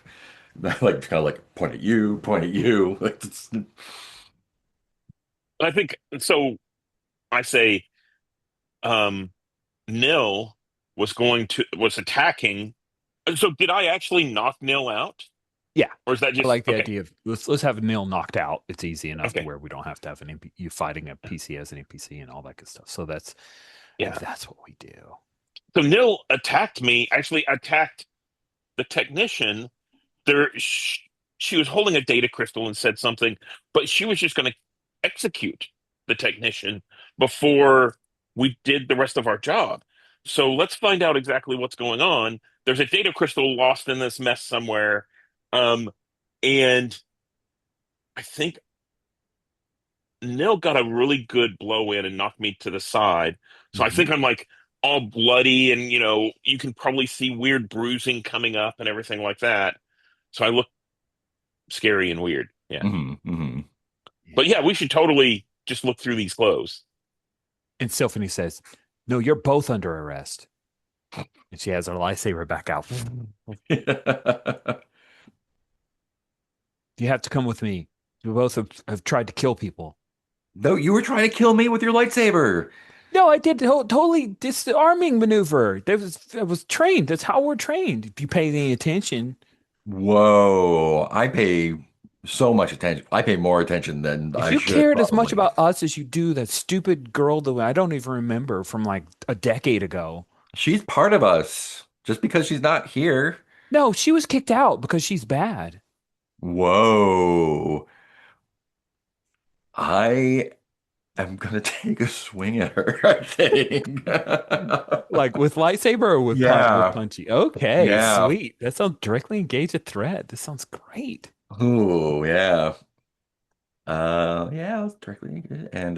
S3: Like kind of like point at you, point at you. Like,
S4: I think so. I say, um, Nil was attacking. So did I actually knock Nil out?
S1: Yeah.
S4: Or is that
S1: I
S4: just
S1: like the
S4: okay?
S1: idea of let's have Nil knocked out. It's easy enough to
S4: Okay.
S1: where we don't have to have you fighting a PC as an NPC and all that good stuff. So
S4: Yeah.
S1: that's what we do.
S4: So Nil attacked me, actually attacked the technician. There, she was holding a data crystal and said something, but she was just going to execute the technician before we did the rest of our job. So let's find out exactly what's going on. There's a data crystal lost in this mess somewhere. Um, and I think Nil got a really good blow in and knocked me to the side. So I
S1: Mm-hmm.
S4: think I'm like all bloody and, you can probably see weird bruising coming up and everything like that. So I look scary and weird. Yeah.
S3: hmm hmm
S4: But yeah,
S1: Yeah.
S4: we should totally just look through these clothes.
S1: And Sylphony says, "No, you're both under arrest." And she has her lightsaber back out. You have to come with me. We both have tried to kill people.
S3: No, you were trying to kill me with your lightsaber.
S1: No, I did totally disarming maneuver. That was trained. That's how we're trained. If you pay any attention,
S3: Whoa, I pay so much attention. I pay more attention than
S1: if
S3: I
S1: you
S3: should,
S1: cared as much
S3: probably.
S1: about us as you do that stupid girl that I don't even remember from like a decade ago.
S3: She's part of us. Just because she's not here.
S1: No, she was kicked out because she's bad.
S3: Whoa. I am gonna take a swing at her, I think.
S1: Like with lightsaber or with
S3: Yeah.
S1: punchy. Okay,
S3: Yeah.
S1: sweet. That sounds directly engage a threat. This sounds great.
S3: Ooh, yeah. Yeah, I was directly and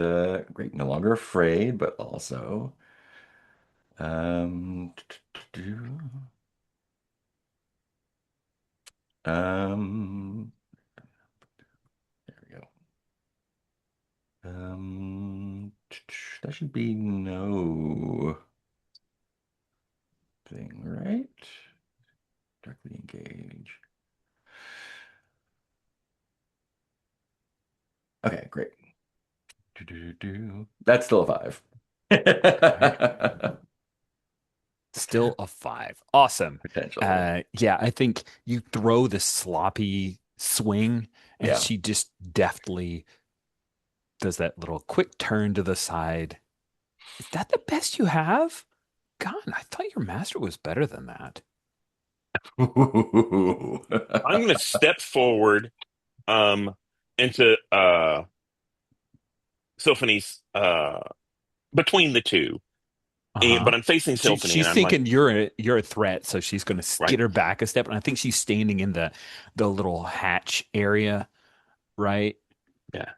S3: great, no longer afraid, but also um there we go. That should be no thing, right? Directly engage. Okay, great. That's still a five.
S1: Okay. Still a five. Awesome.
S3: Potentially.
S1: Yeah, I think you throw the sloppy swing and
S3: Yeah.
S1: she just deftly does that little quick turn to the side. Is that the best you have? God, I thought your master was better than that.
S4: I'm going to step forward into Sylphony's between the two.
S1: Uh-huh.
S4: But I'm facing Sylphony and
S1: She's
S4: I'm like,
S1: thinking you're a threat, so she's going to
S4: right,
S1: skitter back a step, and I think she's standing in the little hatch area, right?
S4: yeah.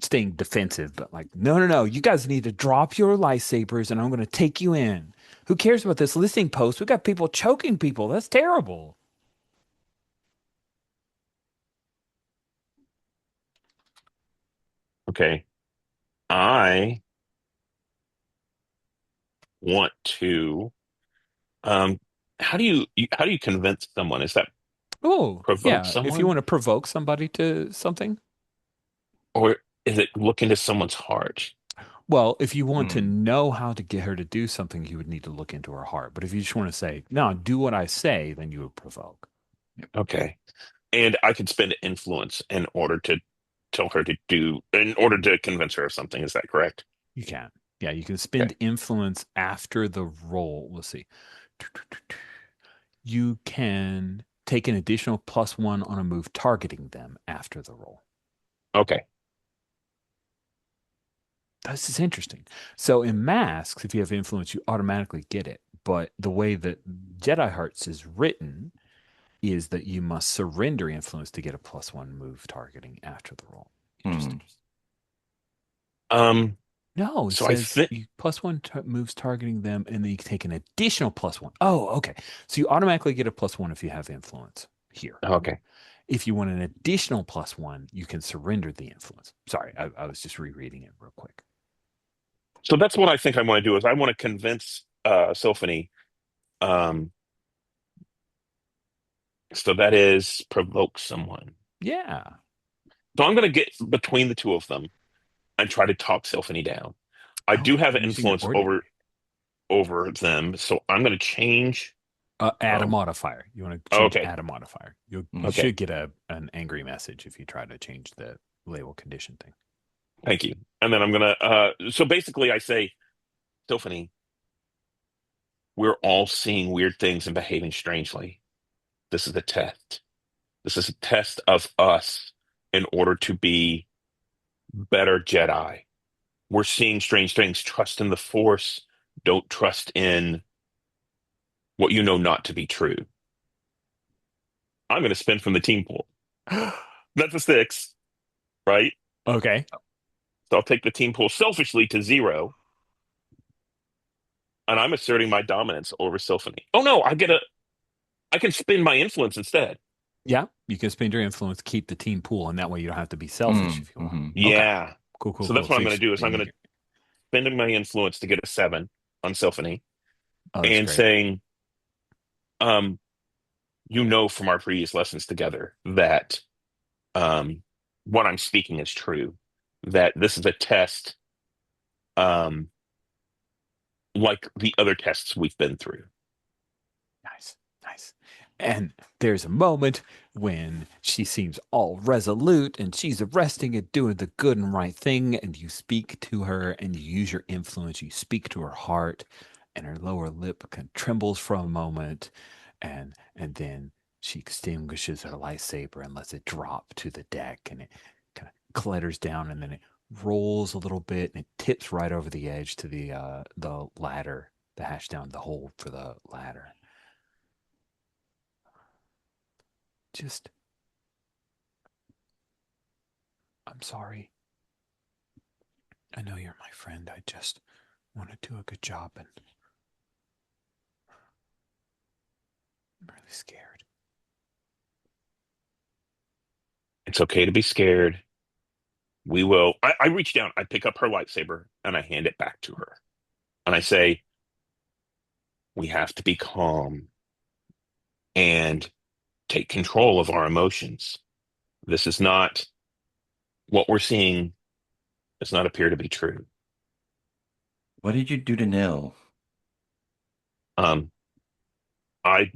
S1: Staying defensive, but like, no, no, no, you guys need to drop your lightsabers, and I'm going to take you in. Who cares about this listening post? We got people choking people. That's terrible.
S4: Okay. I want to um how do you convince someone? Is that
S1: Oh,
S4: provoke
S1: yeah. If you
S4: someone?
S1: want to provoke somebody to something,
S4: Or is it look into someone's heart?
S1: well, if you want to
S3: Hmm.
S1: know how to get her to do something, you would need to look into her heart. But if you just want to say, no, do what I say, then you would provoke.
S4: Okay. And I could spend influence in order to tell her to do, in order to convince her of something. Is that correct?
S1: You can. Yeah, you can
S4: Okay.
S1: spend influence after the roll. Let's see. You can take an additional +1 on a move targeting them after the roll.
S4: Okay.
S1: This is interesting. So in masks, if you have influence, you automatically get it. But the way that Jedi Hearts is written is that you must surrender influence to get a +1 move targeting after the roll.
S3: Hmm.
S1: Interesting.
S4: Um,
S1: No, it
S4: so I
S1: says
S4: think,
S1: you +1 moves targeting them, and then you take an additional +1. Oh, okay. So you automatically get a +1 if you have influence here.
S4: okay.
S1: If you want an additional +1, you can surrender the influence. Sorry, I was just rereading it real quick.
S4: So that's what I think I want to do is I want to convince Sylphony. Um, so that is provoke someone.
S1: Yeah.
S4: So I'm going to get between the two of them and try to talk Sylphony down. I do
S1: Oh,
S4: have
S1: using your
S4: influence
S1: ordinary.
S4: over them, so I'm going to change.
S1: Add a
S3: Oh.
S1: modifier. You want to change
S4: Okay,
S1: add a modifier. You
S3: Hmm.
S4: okay,
S1: should get an angry message if you try to change the label condition thing.
S4: thank you. And then I'm gonna. So basically, I say, Sylphony, we're all seeing weird things and behaving strangely. This is a test. This is a test of us in order to be better Jedi. We're seeing strange things. Trust in the Force. Don't trust in what you know not to be true. I'm going to spin from the team pool. That's a six, right?
S1: Okay.
S4: So I'll take the team pool selfishly to zero, and I'm asserting my dominance over Sylphony. Oh no, I can spin my influence instead.
S1: Yeah, you can spend your influence, keep the team pool, and that way you don't have to be selfish if you want.
S3: Hmm.
S1: Okay.
S4: Yeah.
S1: Cool, cool,
S4: So that's
S1: cool.
S4: what
S1: So
S4: I'm
S1: you,
S4: going to do is I'm
S1: and
S4: going
S1: you,
S4: to spend my influence to get a seven on Sylphony
S1: oh, that's
S4: and
S1: great.
S4: saying, um, you know from our previous lessons together that um, what I'm speaking is true, that this is a test. Um, like the other tests we've been through.
S1: Nice, nice. And there's a moment when she seems all resolute and she's arresting and doing the good and right thing. And you speak to her and you use your influence. You speak to her heart, and her lower lip kind of trembles for a moment. And then she extinguishes her lightsaber and lets it drop to the deck. And it kind of clatters down, and then it rolls a little bit and it tips right over the edge to the ladder, the hash down, the hole for the ladder. Just, I'm sorry. I know you're my friend. I just want to do a good job, and I'm really scared.
S4: It's okay to be scared. We will. I reach down, I pick up her lightsaber, and I hand it back to her. And I say, we have to be calm and take control of our emotions. This is not what we're seeing, does not appear to be true.
S3: What did you do to Nil?
S4: Um, I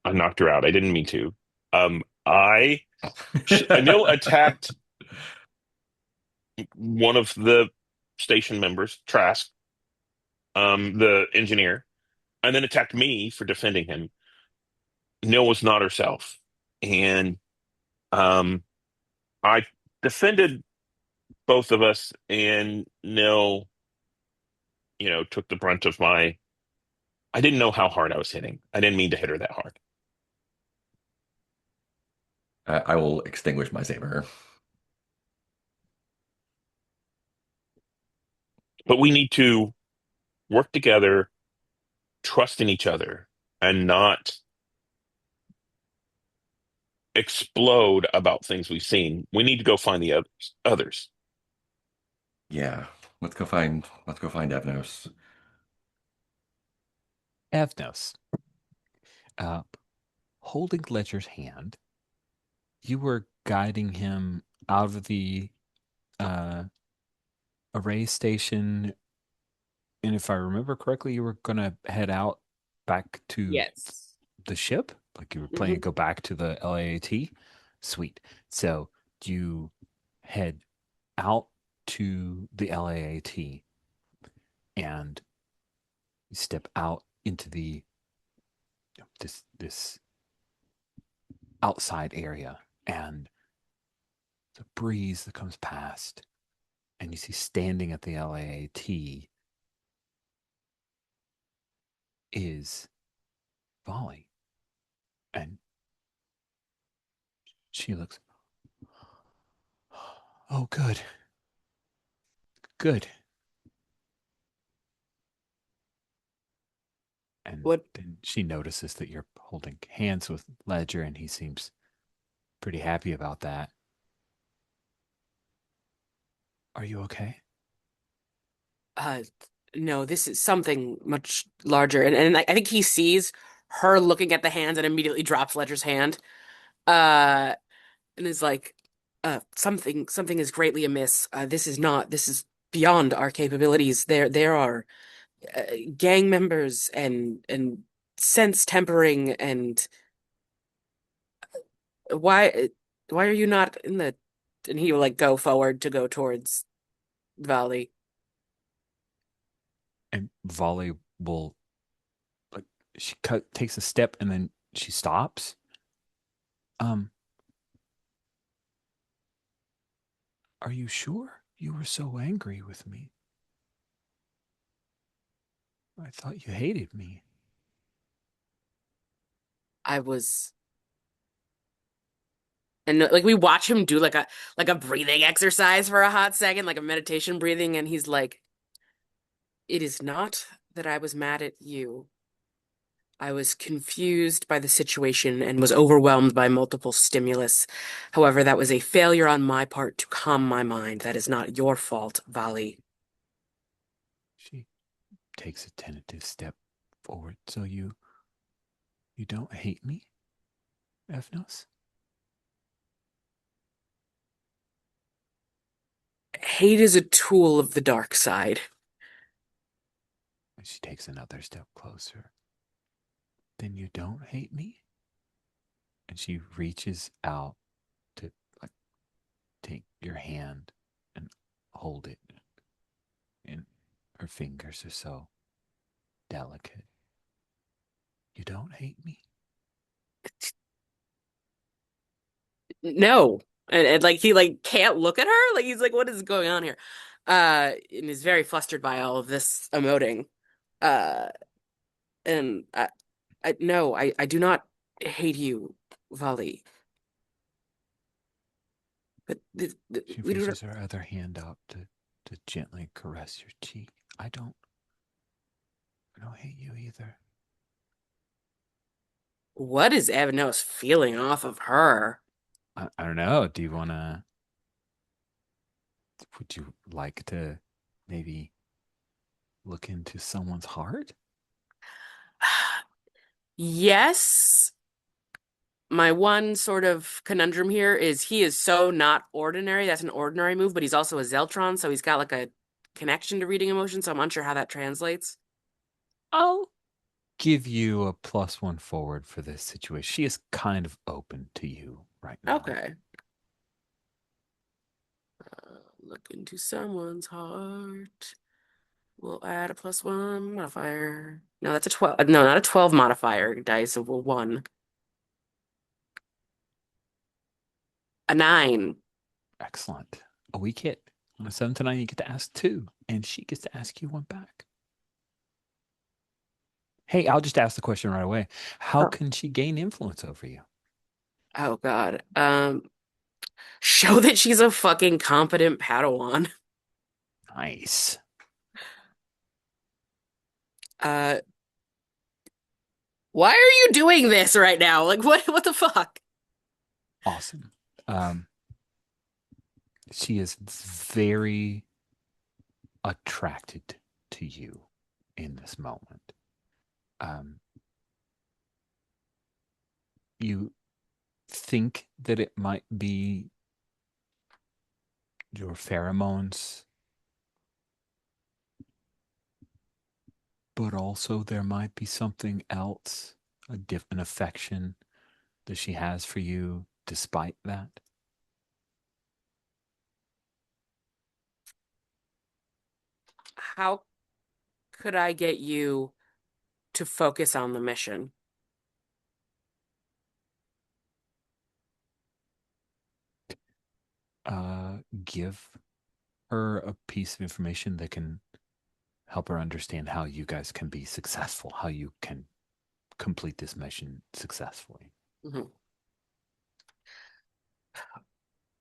S4: I knocked her out. I didn't mean to. I Anil attacked one of the station members, Trask, the engineer, and then attacked me for defending him. Nil was not herself, and um, I defended both of us, and Nil, took the brunt of my. I didn't know how hard I was hitting. I didn't mean to hit her that hard.
S3: I will extinguish my saber.
S4: But we need to work together, trust in each other, and not explode about things we've seen. We need to go find the others. Others.
S3: Yeah, let's go find Evnos.
S1: Evnos, uh, holding Ledger's hand, you were guiding him out of the uh, array station. And if I remember correctly, you were going to head out back to
S2: Yes.
S1: the ship? Like you were planning to
S2: Hmm.
S1: go back to the LAAT? Sweet. So you head out to the LAAT and you step out into this outside area, and the breeze that comes past, and you see standing at the LAAT is Volley. And she looks, oh, good, good. And
S2: What
S1: then she notices that you're holding hands with Ledger, and he seems pretty happy about that. Are you okay?
S2: uh no, this is something much larger. And I think he sees her looking at the hands and immediately drops Ledger's hand. Uh and is like, something is greatly amiss. This is beyond our capabilities. There are gang members and sense tempering and why why are you not in the and he will like go forward to go towards Valley.
S1: And Volley will, like, takes a step and then she stops. Um, are you sure you were so angry with me? I thought you hated me.
S2: I was and like we watch him do like a breathing exercise for a hot second, like a meditation breathing, and he's like, "It is not that I was mad at you. I was confused by the situation and was overwhelmed by multiple stimulus. However, that was a failure on my part to calm my mind. That is not your fault, Vali."
S1: She takes a tentative step forward. So you don't hate me, Evnos?
S2: Hate is a tool of the dark side.
S1: And she takes another step closer. Then you don't hate me? And she reaches out to like take your hand and hold it. And her fingers are so delicate. You don't hate me?
S2: No. And like he like can't look at her. Like he's like, what is going on here? And is very flustered by all of this emoting. Uh, and I no, I do not hate you, Vali. But
S1: She
S2: we do not.
S1: reaches her other hand out to gently caress your cheek. I don't hate you either.
S2: What is Avanos feeling off of her?
S1: I don't know. Would you like to maybe look into someone's heart?
S2: Yes. My one sort of conundrum here is he is so not ordinary. That's an ordinary move, but he's also a Zeltron, so he's got like a connection to reading emotions, so I'm unsure how that translates.
S1: I'll give you a +1 forward for this situation. She is kind of open to you right now.
S2: Okay. Look into someone's heart. We'll add a +1 modifier. No, that's a 12. No, not a 12 modifier dice, so we'll 1. A 9.
S1: Excellent. A weak hit. On a 7 to 9, you get to ask two, and she gets to ask you one back. Hey, I'll just ask the question right away. How
S2: Oh.
S1: can she gain influence over you?
S2: Oh God. Show that she's a fucking competent Padawan.
S1: Nice.
S2: Uh, why are you doing this right now? Like what the fuck?
S1: Awesome. Um, she is very attracted to you in this moment. Um, you think that it might be your pheromones, but also there might be something else, a different affection that she has for you despite that.
S2: How could I get you to focus on the mission?
S1: Give her a piece of information that can help her understand how you guys can be successful, how you can complete this mission successfully.
S2: Mhm.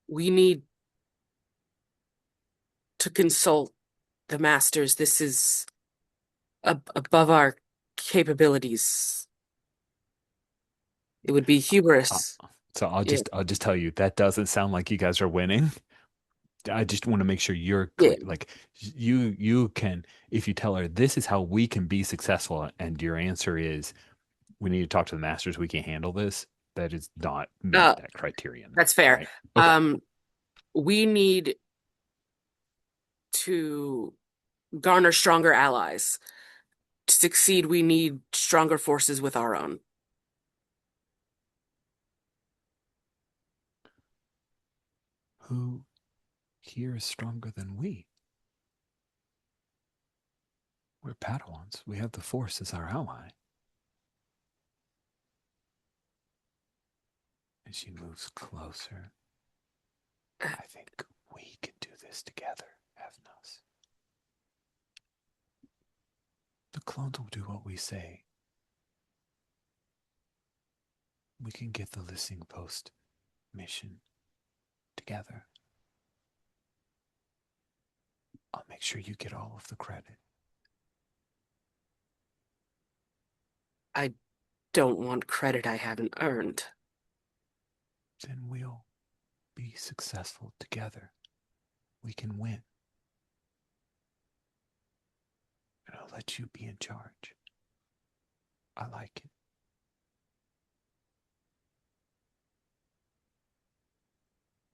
S2: We need to consult the masters. This is above our capabilities. It would be
S1: Uh,
S2: hubris.
S1: so I'll
S2: Yeah.
S1: just tell you that doesn't sound like you guys are winning. I just want to make sure you're
S2: Yeah.
S1: clear. Like you can, if you tell her this is how we can be successful, and your answer is we need to talk to the masters. We can handle this. That is not meet
S2: Uh,
S1: that criterion,
S2: that's fair.
S1: right? Okay.
S2: Um, we need to garner stronger allies. To succeed, we need stronger forces with our own.
S1: Who here is stronger than we? We're Padawans. We have the Force as our ally. And she moves closer. I think we can do this together, Evnos. The clones will do what we say. We can get the listening post mission together. I'll make sure you get all of the credit.
S2: I don't want credit I haven't earned.
S1: Then we'll be successful together. We can win. And I'll let you be in charge. I like it.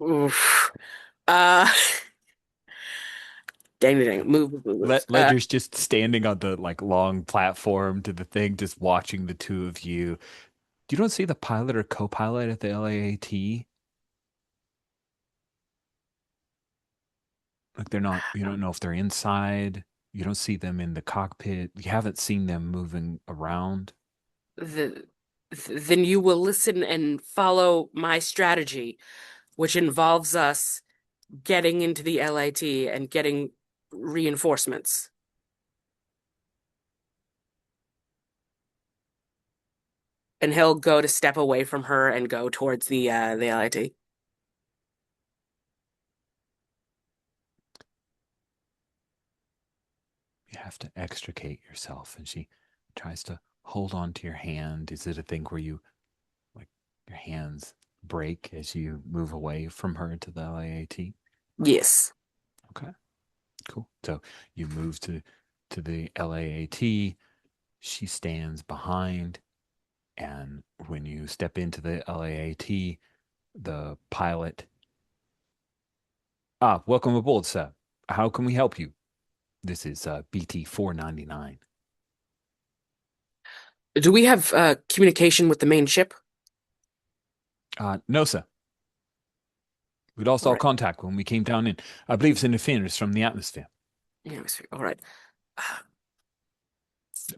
S2: Oof. Uh, Dang, dang, move.
S1: Ledger's just standing on the like long platform to the thing, just watching the two of you. You don't see the pilot or co-pilot at the LAAT? Like they're not, you don't know if they're inside. You don't see them in the cockpit. You haven't seen them moving around.
S2: The, then you will listen and follow my strategy, which involves us getting into the LIT and getting reinforcements. And he'll go to step away from her and go towards the LIT.
S1: You have to extricate yourself. And she tries to hold on to your hand. Is it a thing where you like your hands break as you move away from her to the LAAT?
S2: Yes.
S1: Okay, cool. So you move to the LAAT. She stands behind, and when you step into the LAAT, the pilot, welcome aboard, sir. How can we help you? This is BT 499.
S2: Do we have communication with the main ship?
S1: No, sir. We lost
S2: All
S1: all
S2: right.
S1: contact when we came down in. I believe it's interference from the atmosphere.
S2: Yeah, all right.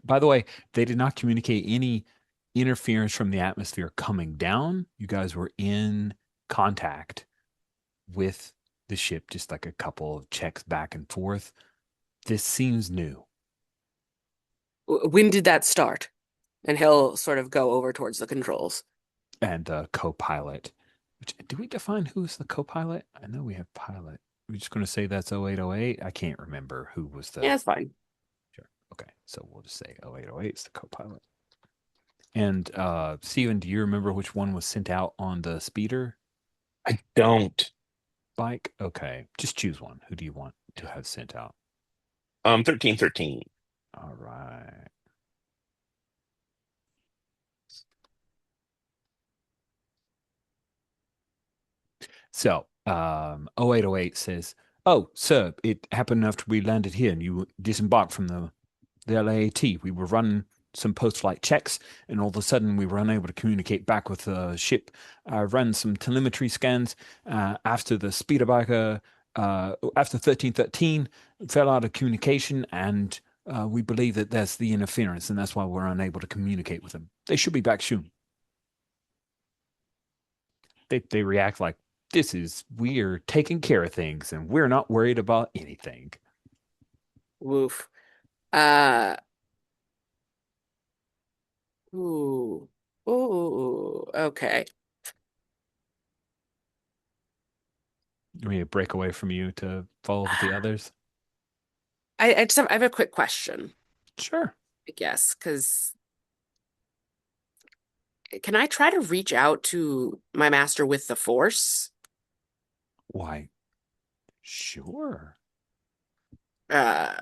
S1: By the way, they did not communicate any interference from the atmosphere coming down. You guys were in contact with the ship, just like a couple of checks back and forth. This seems new.
S2: When did that start? And he'll sort of go over towards the controls.
S1: And the co-pilot, which do we define who's the co-pilot? I know we have pilot. We're just going to say that's 0808. I can't remember who was
S2: Yeah,
S1: the.
S2: that's fine.
S1: Sure. Okay. So we'll just say 0808 is the co-pilot. And Steven, do you remember which one was sent out on the speeder
S4: I don't.
S1: bike? Okay. Just choose one. Who do you want to have sent out?
S4: 1313.
S1: All right. So 0808 says, "Oh, sir, it happened after we landed here and you disembarked from the LAAT. We were running some post-flight checks, and all of a sudden we were unable to communicate back with the ship. I ran some telemetry scans after the speeder biker, after 1313, fell out of communication, and we believe that that's the interference, and that's why we're unable to communicate with them. They should be back soon." They react like, this is, we're taking care of things and we're not worried about anything.
S2: Woof. Uh, ooh. Ooh, okay.
S1: You want me to break away from you to follow with the others?
S2: I have a quick question,
S1: Sure.
S2: I guess, because can I try to reach out to my master with the Force?
S1: Why, sure.
S2: Uh,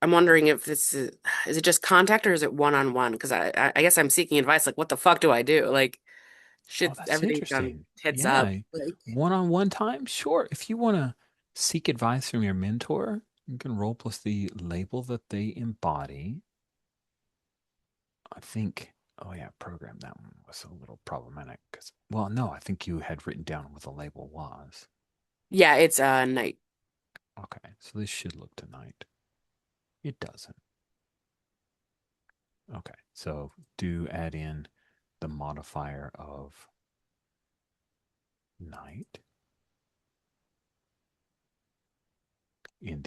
S2: I'm wondering if is it just contact or is it one-on-one? Because I guess I'm seeking advice. Like, what the fuck do I do? Like,
S1: Oh,
S2: shit,
S1: that's
S2: everything's gone
S1: interesting.
S2: tits up.
S1: Yeah.
S2: Like,
S1: One-on-one time? Sure. If you want to seek advice from your mentor, you can roll plus the label that they embody. I think, oh yeah, program that one was a little problematic because, well, no, I think you had written down what the label was.
S2: yeah, it's night.
S1: Okay, so this should look tonight. It doesn't. Okay, so do add in the modifier of night in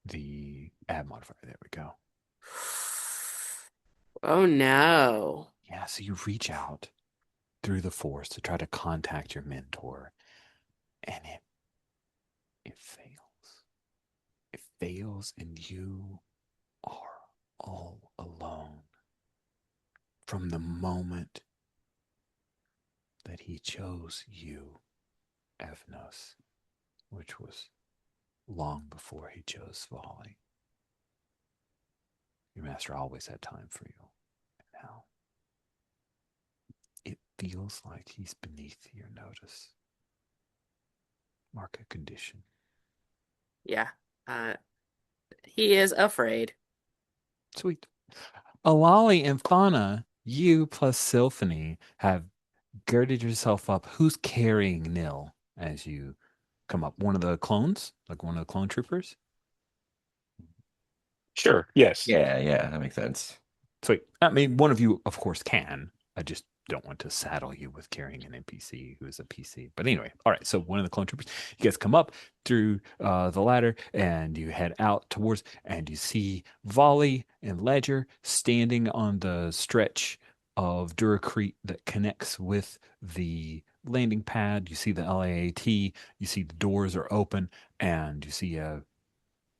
S1: the add modifier. There we go.
S2: Oh no.
S1: Yeah, so you reach out through the force to try to contact your mentor, and it fails. It fails, and you are all alone from the moment that he chose you, Evnos, which was long before he chose Svali. Your master always had time for you. And now it feels like he's beneath your notice. Market condition.
S2: Yeah. Uh, he is afraid.
S1: Sweet. Alali and Fauna, you plus Sylphony have girded yourself up. Who's carrying Nil as you come up? One of the clones? Like one of the clone troopers?
S4: Sure. Yes.
S3: Yeah, yeah, that makes sense.
S1: Sweet. I mean, one of you, of course, can. I just don't want to saddle you with carrying an NPC who is a PC. But anyway, all right. So one of the clone troopers, you guys come up through the ladder and you head out towards, and you see Volley and Ledger standing on the stretch of Duracrete that connects with the landing pad. You see the LAAT. You see the doors are open, and you see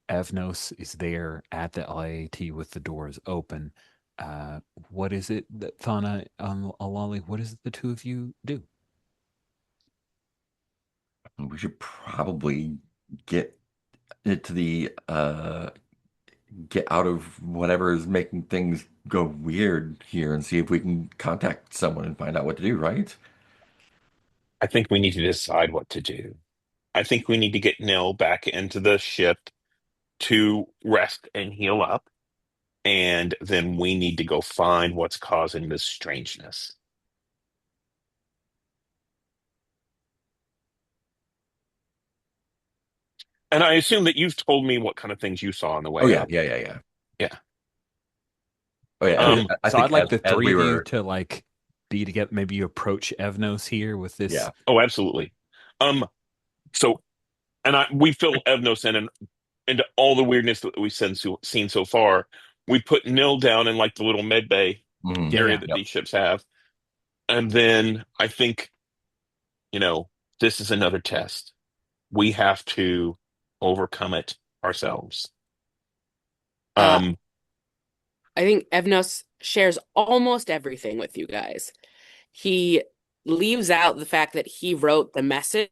S1: Evnos is there at the LAAT with the doors open. Uh, what is it that Thana Alali? What is it the two of you do?
S3: We should probably get it to the get out of whatever is making things go weird here and see if we can contact someone and find out what to do, right?
S4: I think we need to decide what to do. I think we need to get Nil back into the ship to rest and heal up. And then we need to go find what's causing this strangeness. And I assume that you've told me what kind of things you saw on the
S3: Oh
S4: way
S3: yeah,
S4: up.
S3: yeah, yeah, yeah.
S4: Yeah.
S3: Oh yeah.
S1: Okay,
S4: Um,
S3: I
S1: so
S3: think
S1: I'd like the
S3: as
S1: three
S3: we
S1: of you
S3: were,
S1: to like be together. Maybe you approach Evnos here with this.
S3: yeah.
S4: oh, absolutely. Um, so and we fill Evnos in and into all the weirdness that we've seen so far. We put Nil down in like the little med bay
S3: Mhm.
S1: Yeah,
S4: area
S1: yeah.
S4: that
S3: Yep.
S4: these ships have. And then I think, you know, this is another test. We have to overcome it ourselves.
S2: Uh,
S4: Um,
S2: I think Evnos shares almost everything with you guys. He leaves out the fact that he wrote the message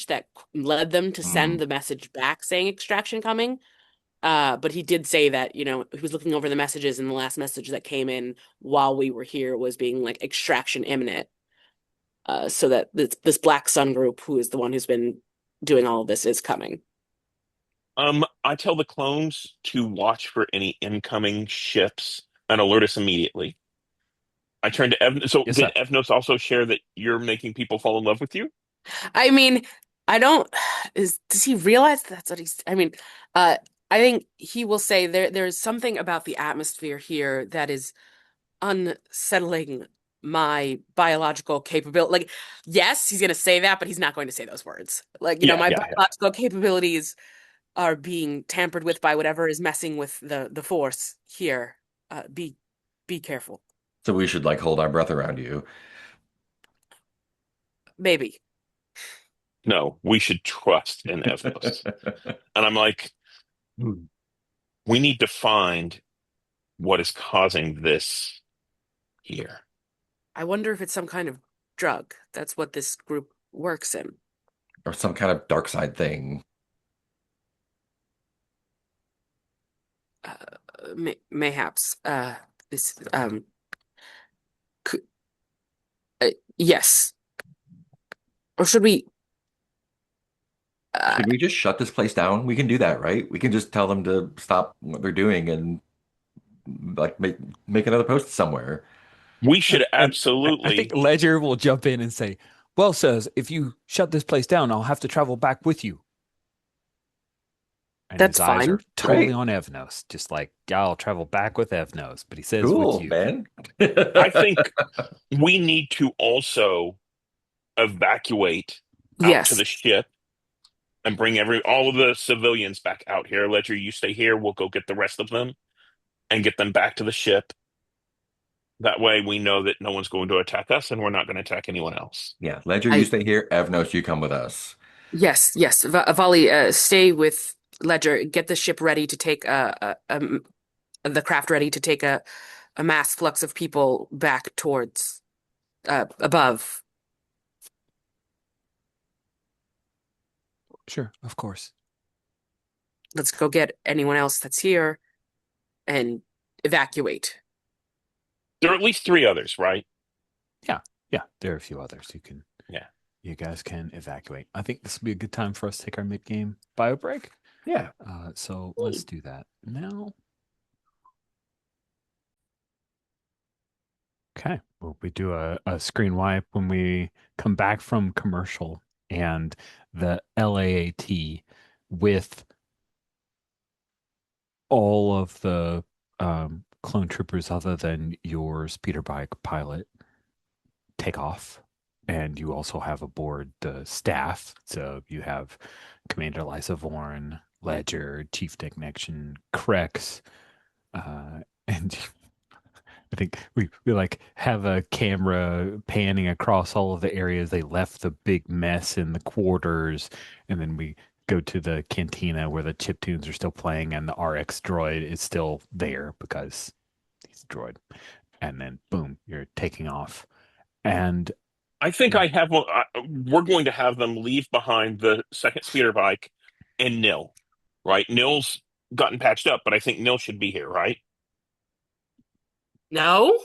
S2: that led them to send
S3: Mhm.
S2: the message back saying extraction coming. But he did say that, he was looking over the messages, and the last message that came in while we were here was being like extraction imminent. So that this Black Sun group, who is the one who's been doing all of this, is coming.
S4: I tell the clones to watch for any incoming ships and alert us immediately. I turn to Ev. So
S1: Yes,
S4: did
S1: sir.
S4: Evnos also share that you're making people fall in love with you?
S2: I mean, I don't does he realize that's what he's uh I think he will say there's something about the atmosphere here that is unsettling my biological capability. Like, yes, he's gonna say that, but he's not going to say those words. Like,
S4: Yeah,
S2: my
S4: yeah, yeah.
S2: biological capabilities are being tampered with by whatever is messing with the force here. Be careful.
S3: So we should like hold our breath around you.
S2: Maybe.
S4: No, we should trust in Evnos. And I'm like, "Hmm, we need to find what is causing this here."
S2: I wonder if it's some kind of drug. That's what this group works in.
S3: Or some kind of dark side thing.
S2: Mayhaps. This c yes. Or should we? Uh,
S3: Should we just shut this place down? We can do that, right? We can just tell them to stop what they're doing and like make another post somewhere.
S4: We should
S1: And I think
S4: absolutely,
S1: Ledger will jump in and say, "Well, sirs, if you shut this place down, I'll have to travel back with you." And his
S2: that's
S1: eyes
S2: fine.
S1: are totally
S3: Great.
S1: on Evnos, just like, "Yeah, I'll travel back with Evnos," but he says with
S3: Cool,
S1: you.
S3: man.
S4: I think we need to also evacuate out to
S2: Yes.
S4: the ship and bring all of the civilians back out here. Ledger, you stay here. We'll go get the rest of them and get them back to the ship. That way we know that no one's going to attack us and we're not going to attack anyone else.
S3: Yeah, Ledger, you
S2: I
S3: stay here. Evnos, you come with us.
S2: yes. Vali, stay with Ledger. Get the ship ready to take the craft ready to take a mass flux of people back towards above.
S1: Sure, of course.
S2: Let's go get anyone else that's here and evacuate.
S4: There are at least three others, right?
S1: Yeah, yeah. There are a few others you can
S4: Yeah.
S1: you guys can evacuate. I think this will be a good time for us to take our mid-game bio break.
S3: Yeah.
S1: So let's do that now. Okay. Well, we do a screen wipe when we come back from commercial and the LAAT with all of the clone troopers other than your speeder bike pilot take off. And you also have aboard the staff. So you have Commander Lysa Vorn, Ledger, Chief Technician, Krex, and I think we like have a camera panning across all of the areas. They left the big mess in the quarters, and then we go to the cantina where the chip tunes are still playing, and the RX droid is still there because he's a droid. And then boom, you're taking off. And
S4: I think I have. We're going to have them leave behind the second speeder bike and Nil, right? Nil's gotten patched up, but I think Nil should be here, right?
S2: No?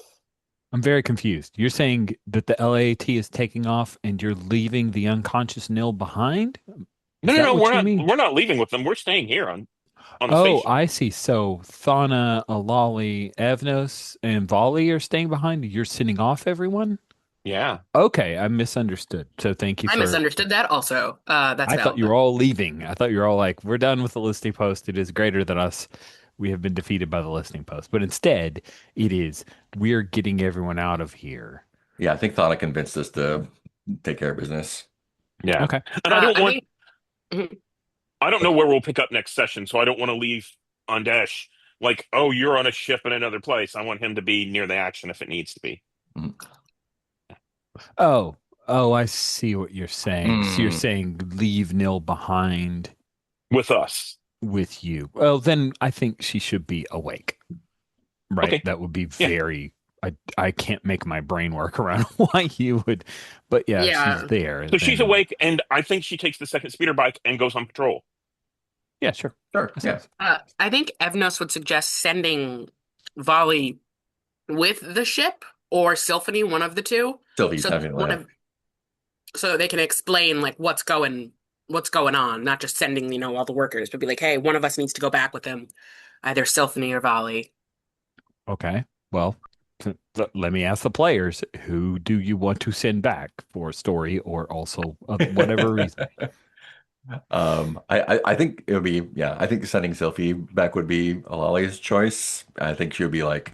S1: I'm very confused. You're saying that the LAT is taking off and you're leaving the unconscious Nil behind?
S4: No,
S1: Is
S4: no,
S1: that
S4: no.
S1: what
S4: We're
S1: you
S4: not.
S1: mean?
S4: We're not leaving with them. We're staying here on the
S1: Oh,
S4: station.
S1: I see. So Thana, Alali, Evnos, and Volley are staying behind. You're sending off everyone?
S4: Yeah.
S1: Okay, I misunderstood. So thank you
S2: I
S1: for.
S2: misunderstood that also. That's
S1: I thought
S2: valid
S1: you were
S2: then.
S1: all leaving. I thought you were all like, we're done with the listing post. It is greater than us. We have been defeated by the listing post. But instead, it is, we're getting everyone out of here.
S3: Yeah, I think Thana convinced us to take care of business.
S4: Yeah.
S1: Okay.
S4: And I don't
S2: I
S4: want.
S2: think mhm.
S4: I don't know where we'll pick up next session, so I don't want to leave on Dash like, oh, you're on a ship in another place. I want him to be near the action if it needs to be
S3: Mm.
S1: Oh, oh, I see what you're saying. So you're
S3: Mm.
S1: saying leave Nil behind
S4: with us.
S1: with you. Well, then I think she should be awake, right?
S4: Okay.
S1: That would be
S4: Yeah.
S1: very. I can't make my brain work around why you would, but yeah, if she's
S2: Yeah.
S1: there,
S4: So she's
S1: then
S4: awake, and I think she takes the second speeder bike and goes on patrol.
S1: yeah, sure.
S3: Sure.
S1: That
S3: Yeah.
S1: sounds.
S2: I think Evnos would suggest sending Volley with the ship or Symphony, one of the two,
S3: Sylvie,
S2: so
S3: definitely.
S2: one
S3: Yeah.
S2: of so they can explain like what's going on, not just sending, all the workers, but be like, hey, one of us needs to go back with him, either Symphony or Volley.
S1: Okay. Well, let me ask the players, who do you want to send back for story or also whatever reason?
S3: I think it would be, yeah, I think sending Sylvie back would be Alali's choice. I think she would be like,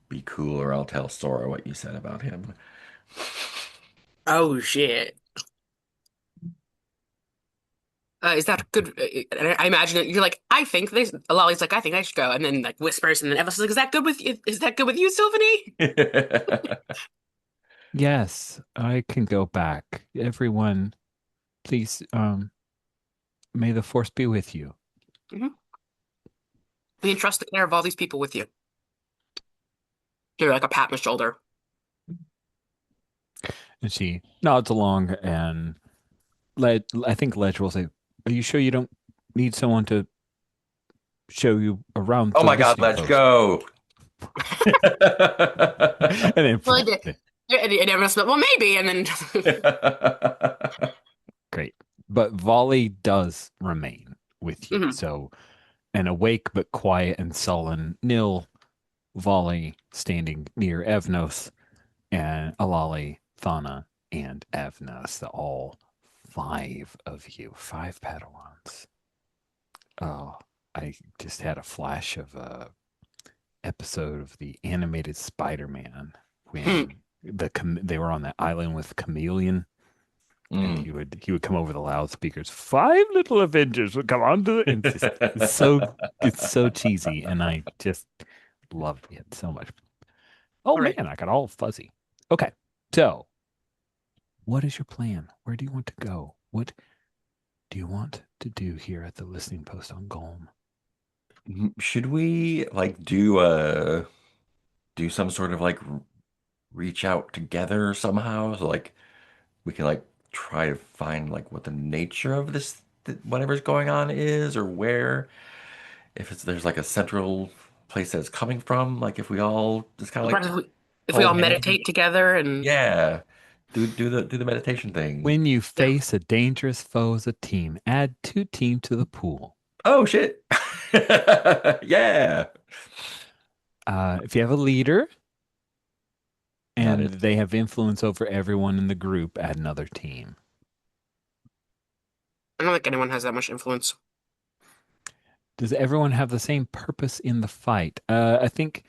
S3: be cool or I'll tell Sora what you said about him.
S2: Oh shit. Is that good? I imagine that you're like, I think this. Lolly's like, I think I should go, and then like whispers, and then Evans is like, is that good with you? Is that good with you, Symphony?
S1: Yes, I can go back. Everyone, please, may the force be with you.
S2: Mm-hmm. We entrust the care of all these people with you. Give her like a pat on the shoulder.
S1: And she nods along and I think Ledge will say, are you sure you don't need someone to show you around
S3: Oh
S1: the
S3: my God,
S1: listening
S3: let's
S1: post?
S3: go.
S1: And then,
S2: Well, and everyone's like, well, maybe, and then
S1: great. But Volley does remain with you.
S2: Mhm.
S1: So an awake but quiet and sullen Nil, Volley standing near Evnos, and Alali, Thana, and Evnos, the all five of you, five Padawans. Oh, I just had a flash of a episode of the animated Spider-Man
S2: Hmm.
S1: when they were on that island with Chameleon, and
S3: Mm.
S1: he would come over the loudspeakers. Five little Avengers would come onto the. And it's so cheesy, and I just love it so much. Oh
S2: All right.
S1: man, I got all fuzzy. Okay, so what is your plan? Where do you want to go? What do you want to do here at the listening post on Golm?
S3: Should we like do some sort of like reach out together somehow? So like we can like try to find like what the nature of this whatever's going on is or where if it's there's like a central place that it's coming from, like if we all just kind of like
S2: Perhaps if we all
S3: hold hands.
S2: meditate together and
S3: Yeah. Do the meditation thing.
S1: When you
S2: Yeah.
S1: face a dangerous foe as a team, add 2 team to the pool.
S3: Oh shit. Yeah.
S1: If you have a leader
S3: Got
S1: and
S3: it.
S1: they have influence over everyone in the group, add another team.
S2: I don't think anyone has that much influence.
S1: Does everyone have the same purpose in the fight? I think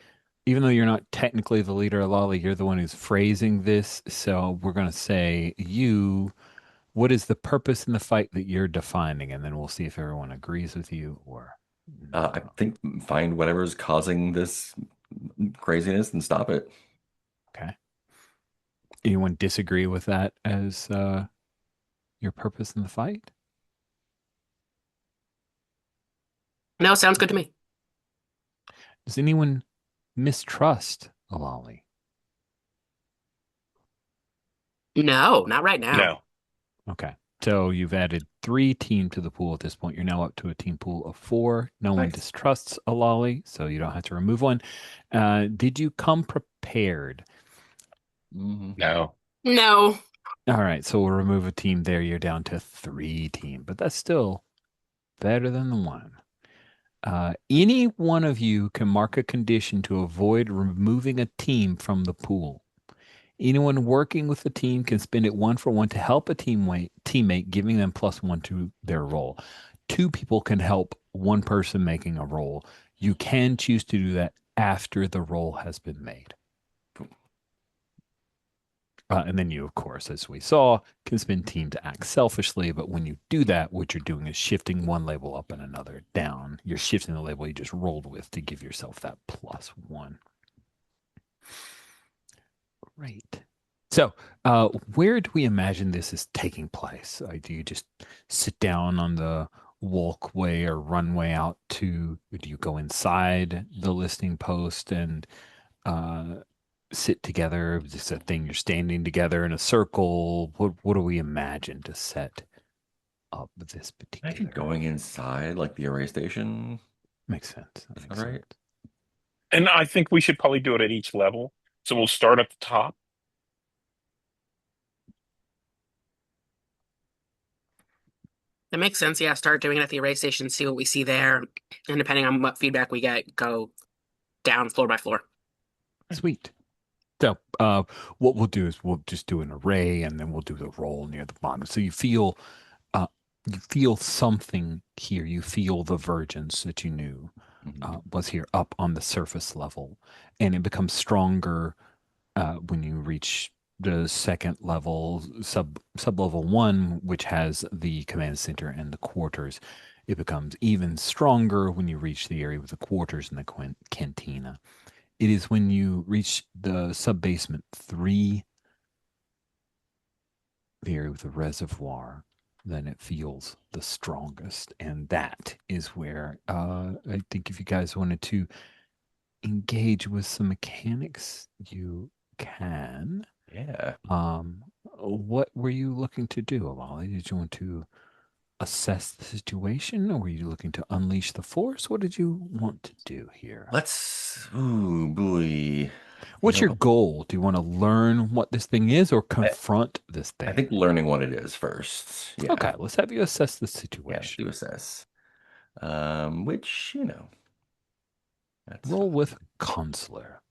S1: even though you're not technically the leader, Lolly, you're the one who's phrasing this. So we're going to say you, what is the purpose in the fight that you're defining? And then we'll see if everyone agrees with you or
S3: I
S1: no.
S3: think find whatever's causing this craziness and stop it.
S1: Okay. Anyone disagree with that as your purpose in the fight?
S2: No, sounds good to me.
S1: Does anyone mistrust Alali?
S2: No, not right now.
S4: No.
S1: Okay. So you've added 3 team to the pool at this point. You're now up to a team pool of 4. No one
S3: Nice.
S1: distrusts Alali, so you don't have to remove one. Did you come prepared?
S3: Hmm.
S4: No.
S2: No.
S1: All right, so we'll remove a team there. You're down to 3 team, but that's still better than the one. Any one of you can mark a condition to avoid removing a team from the pool. Anyone working with the team can spend it 1 for 1 to help a teammate, giving them +1 to their roll. 2 people can help one person making a roll. You can choose to do that after the roll has been made.
S3: Cool.
S1: And then you, of course, as we saw, can spend team to act selfishly. But when you do that, what you're doing is shifting one label up and another down. You're shifting the label you just rolled with to give yourself that +1. Great. So, where do we imagine this is taking place? Do you just sit down on the walkway or runway out to, do you go inside the listening post and uh, sit together? Is this a thing you're standing together in a circle? What do we imagine to set up this
S3: Imagine
S1: particular?
S3: going inside like the array station.
S1: Makes sense. That
S3: Is that
S1: makes sense.
S3: right?
S4: And I think we should probably do it at each level. So we'll start at the top.
S2: That makes sense. Yeah, start doing it at the array station, see what we see there. And depending on what feedback we get, go down floor by floor.
S1: Sweet. So, what we'll do is we'll just do an array and then we'll do the roll near the bottom. So uh, you feel something here. You feel the vergence that you knew
S3: Mhm.
S1: was here up on the surface level, and it becomes stronger when you reach the second level, sub level 1, which has the command center and the quarters. It becomes even stronger when you reach the area with the quarters and the cantina. It is when you reach the sub basement 3, the area with the reservoir, then it feels the strongest. And that is where I think if you guys wanted to engage with some mechanics, you can.
S3: Yeah.
S1: What were you looking to do, Amali? Did you want to assess the situation, or were you looking to unleash the force? What did you want to do here?
S3: Ooh, boy. You
S1: What's your
S3: know,
S1: goal? Do you want to learn what this thing is or
S3: I,
S1: confront this
S3: I
S1: thing?
S3: think learning what it is first. Yeah.
S1: Okay, let's have you assess the
S3: Yeah, let's
S1: situation.
S3: do assess. Which, that's
S1: Roll
S3: fine.
S1: with consular,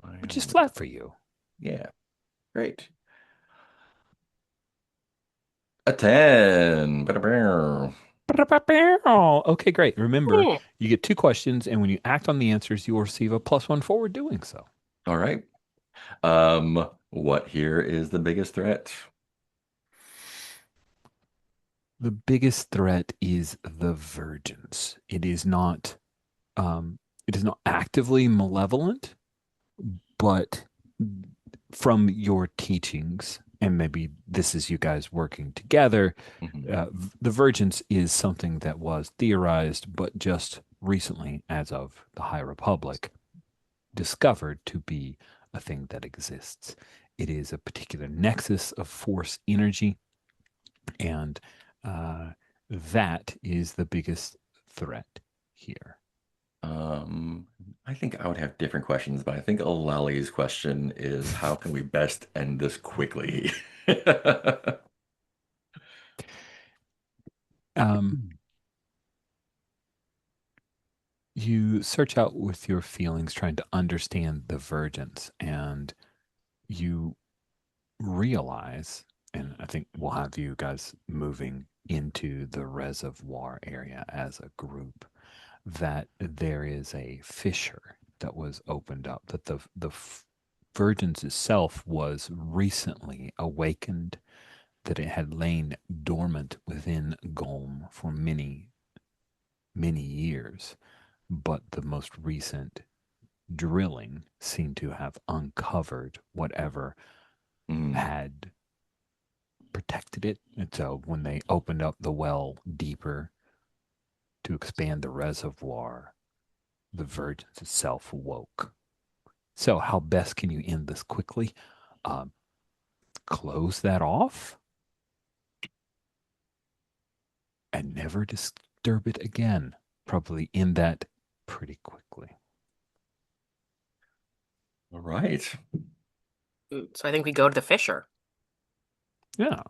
S3: I
S1: which is
S3: am,
S1: flat for you.
S3: yeah, great. A 10. Ba-da-bow.
S1: Okay, great. Remember,
S2: Hmm.
S1: you get 2 questions, and when you act on the answers, you will receive a +1 forward doing so.
S3: All right. What here is the biggest threat?
S1: The biggest threat is the vergence. Um, it is not actively malevolent, but from your teachings, and maybe this is you guys working together,
S3: Mhm.
S1: the vergence is something that was theorized, but just recently, as of the High Republic, discovered to be a thing that exists. It is a particular nexus of force energy, and uh, that is the biggest threat here.
S3: Um, I think I would have different questions, but I think Alali's question is how can we best end this quickly?
S1: Um, you search out with your feelings, trying to understand the vergence, and you realize, and I think we'll have you guys moving into the reservoir area as a group, that there is a fissure that was opened up, that the vergence itself was recently awakened, that it had lain dormant within Golm for many, many years, but the most recent drilling seemed to have uncovered whatever
S3: Mm,
S1: had protected it. And so when they opened up the well deeper to expand the reservoir, the vergence itself awoke. So, how best can you end this quickly? Um, close that off and never disturb it again. Probably end that pretty quickly.
S3: all right.
S2: So I think we go to the fissure.
S1: Yeah,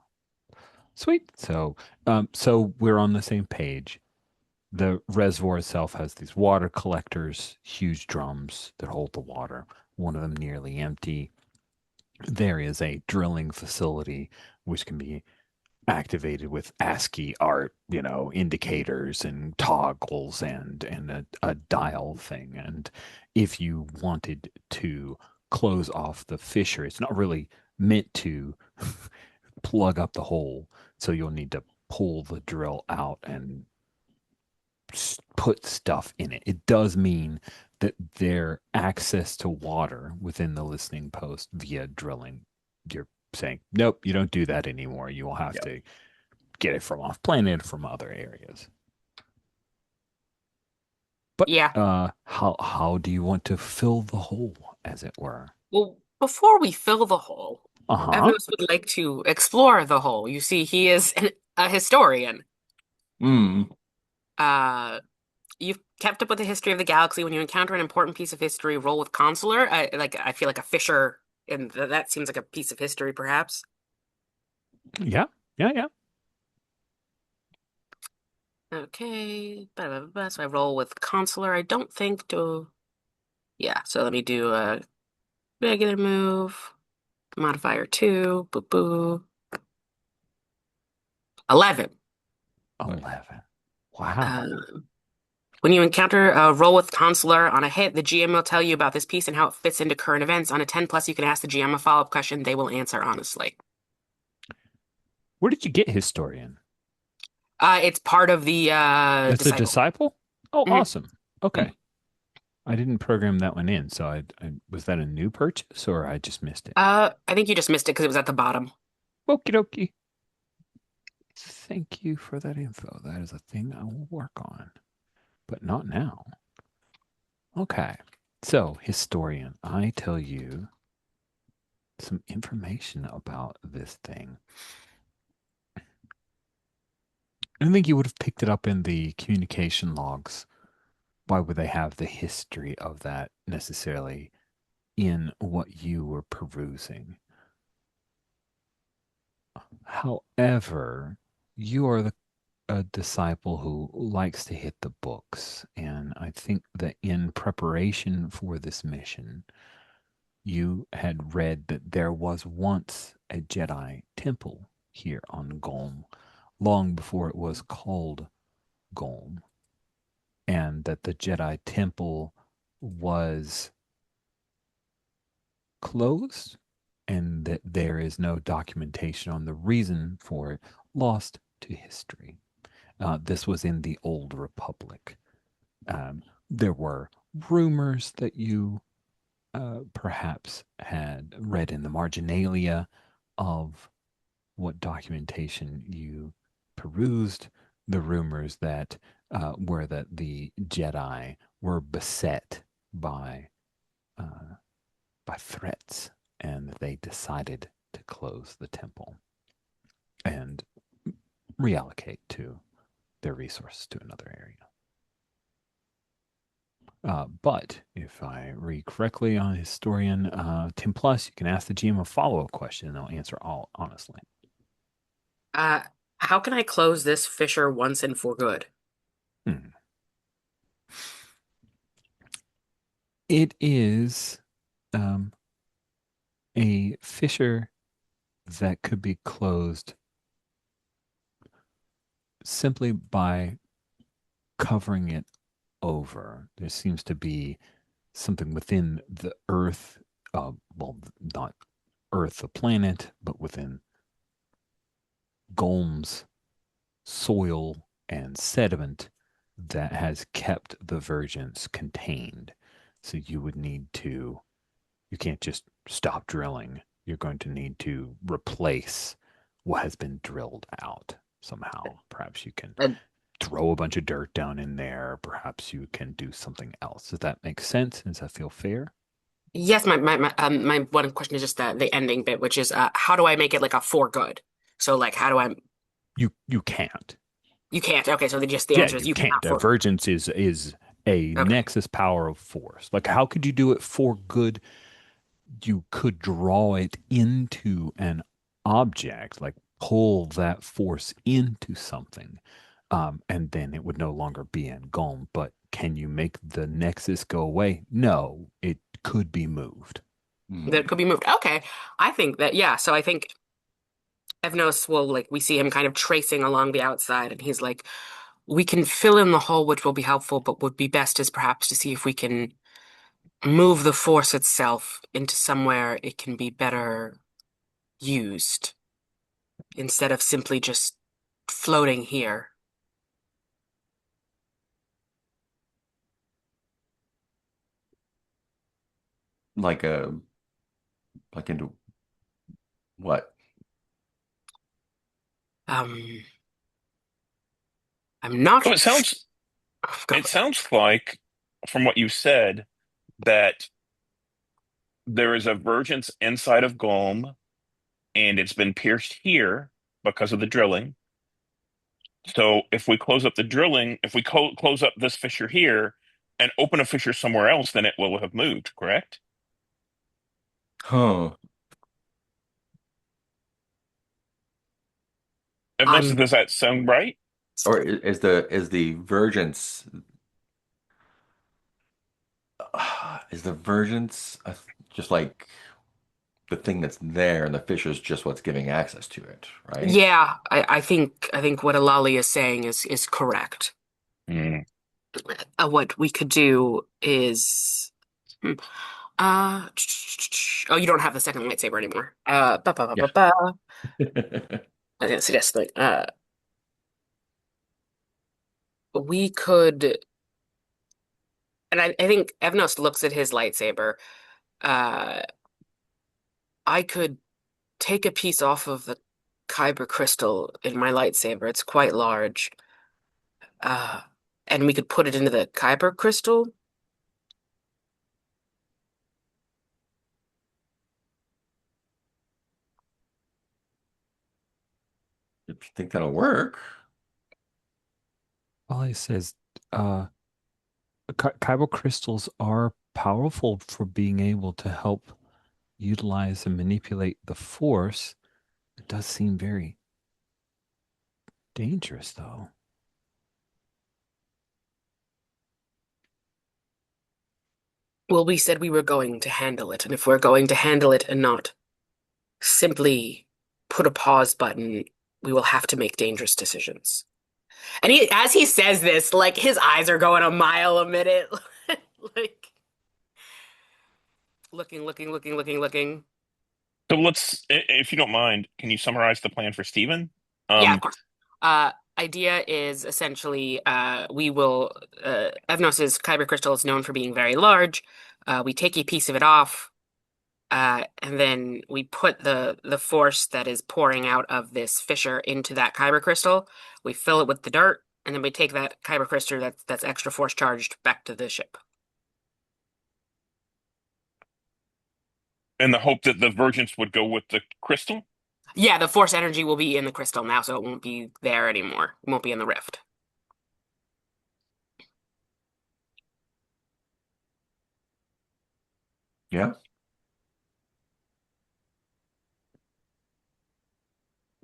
S1: sweet. So we're on the same page. The reservoir itself has these water collectors, huge drums that hold the water. One of them nearly empty. There is a drilling facility which can be activated with ASCII art, indicators and toggles and a dial thing. And if you wanted to close off the fissure, it's not really meant to plug up the hole. So you'll need to pull the drill out and put stuff in it. It does mean that their access to water within the listening post via drilling, you're saying, nope, you don't do that anymore. You will have
S3: Yep.
S1: to get it from off planet from other areas. But
S2: Yeah.
S1: how do you want to fill the hole, as it were?
S2: Well, before we fill the hole,
S1: Uh-huh.
S2: Evans would like to explore the hole. You see, he is a historian.
S3: Mm,
S2: Uh, you've kept up with the history of the galaxy. When you encounter an important piece of history, roll with consular. I feel like a fissure, and that seems like a piece of history, perhaps.
S1: Yeah, yeah, yeah.
S2: Okay. Blah, blah, blah, blah. So I roll with consular. I don't think to. Yeah. So let me do a regular move. Modifier two. Boo boo. 11.
S1: 11. Wow.
S2: Um, when you encounter a roll with consular on a hit, the GM will tell you about this piece and how it fits into current events. On a 10 plus, you can ask the GM a follow-up question. They will answer honestly.
S1: Where did you get historian?
S2: It's part of the
S1: As a
S2: disciple.
S1: disciple? Oh,
S2: Mhm.
S1: awesome. Okay. I didn't program that one in, so I was that a new purchase or I just missed it?
S2: I think you just missed it because it was at the bottom.
S1: Okie dokie. Thank you for that info. That is a thing I will work on, but not now. Okay. So, historian, I tell you some information about this thing. I don't think you would have picked it up in the communication logs. Why would they have the history of that necessarily in what you were perusing? However, you are a disciple who likes to hit the books, and I think that in preparation for this mission, you had read that there was once a Jedi temple here on Golm, long before it was called Golm, and that the Jedi temple was closed and that there is no documentation on the reason for it, lost to history. This was in the Old Republic. There were rumors that you perhaps had read in the marginalia of what documentation you perused. The rumors that were that the Jedi were beset by uh, by threats, and they decided to close the temple and reallocate to their resources to another area. But if I read correctly on Historian 10 Plus, you can ask the GM a follow-up question and they'll answer all honestly.
S2: Uh, how can I close this fissure once and for good?
S1: Hmm. It is um, a fissure that could be closed simply by covering it over. There seems to be something within the Earth, well, not Earth, the planet, but within Golm's soil and sediment that has kept the vergence contained. So you would need to, you can't just stop drilling. You're going to need to replace what has been drilled out somehow. Perhaps you can
S2: Uh,
S1: throw a bunch of dirt down in there. Perhaps you can do something else. Does that make sense? Does that feel fair?
S2: yes, my one question is just the ending bit, which is how do I make it like a for good? So like how do I
S1: You can't.
S2: you can't. Okay, so the
S1: Yeah,
S2: answer is
S1: you
S2: you
S1: can't.
S2: cannot for
S1: Divergence is a
S2: okay.
S1: nexus power of force. Like, how could you do it for good? You could draw it into an object, like pull that force into something, and then it would no longer be engulfed. But can you make the nexus go away? No, it could be moved.
S2: That
S3: Hmm.
S2: could be moved. Okay. I think that yeah, so I think Evnos will like we see him kind of tracing along the outside and he's like we can fill in the hole which will be helpful, but would be best is perhaps to see if we can move the force itself into somewhere it can be better used instead of simply just floating here.
S3: Like a like into what?
S2: Um, I'm not
S4: Well,
S2: go
S4: it
S2: for
S4: sounds like, from what you said, that there is a vergence inside of Golm, and it's been pierced here because of the drilling. So if we close up the drilling, if we close up this fissure here and open a fissure somewhere else, then it will have moved, correct?
S3: Huh.
S4: If not,
S2: I'm
S4: does that sound right?
S3: Or is the vergence is the vergence just like the thing that's there, and the fish is just what's giving access to it, right?
S2: yeah, I think what Alali is saying is correct.
S4: Mm.
S2: What we could do is hmm, oh, you don't have the second lightsaber anymore. Ba, ba, ba,
S3: Yeah.
S2: ba, ba. I was gonna suggest like we could and I think Evnos looks at his lightsaber. Uh I could take a piece off of the kyber crystal in my lightsaber. It's quite large. Uh and we could put it into the kyber crystal.
S3: If you think that'll work.
S1: Well, he says, uh, kyber crystals are powerful for being able to help utilize and manipulate the force. It does seem very dangerous, though.
S2: Well, we said we were going to handle it, and if we're going to handle it and not simply put a pause button, we will have to make dangerous decisions. And as he says this, like his eyes are going a mile a minute, like looking.
S4: So if you don't mind, can you summarize the plan for Stephen?
S2: Yeah, of
S4: Um,
S2: course. Idea is essentially we will Evnos's kyber crystal is known for being very large. We take a piece of it off, and then we put the force that is pouring out of this fissure into that kyber crystal. We fill it with the dirt, and then we take that kyber crystal that's extra force charged back to the ship.
S4: in the hope that the vergence would go with the crystal.
S2: Yeah, the force energy will be in the crystal now, so it won't be there anymore. It won't be in the rift.
S3: Yeah.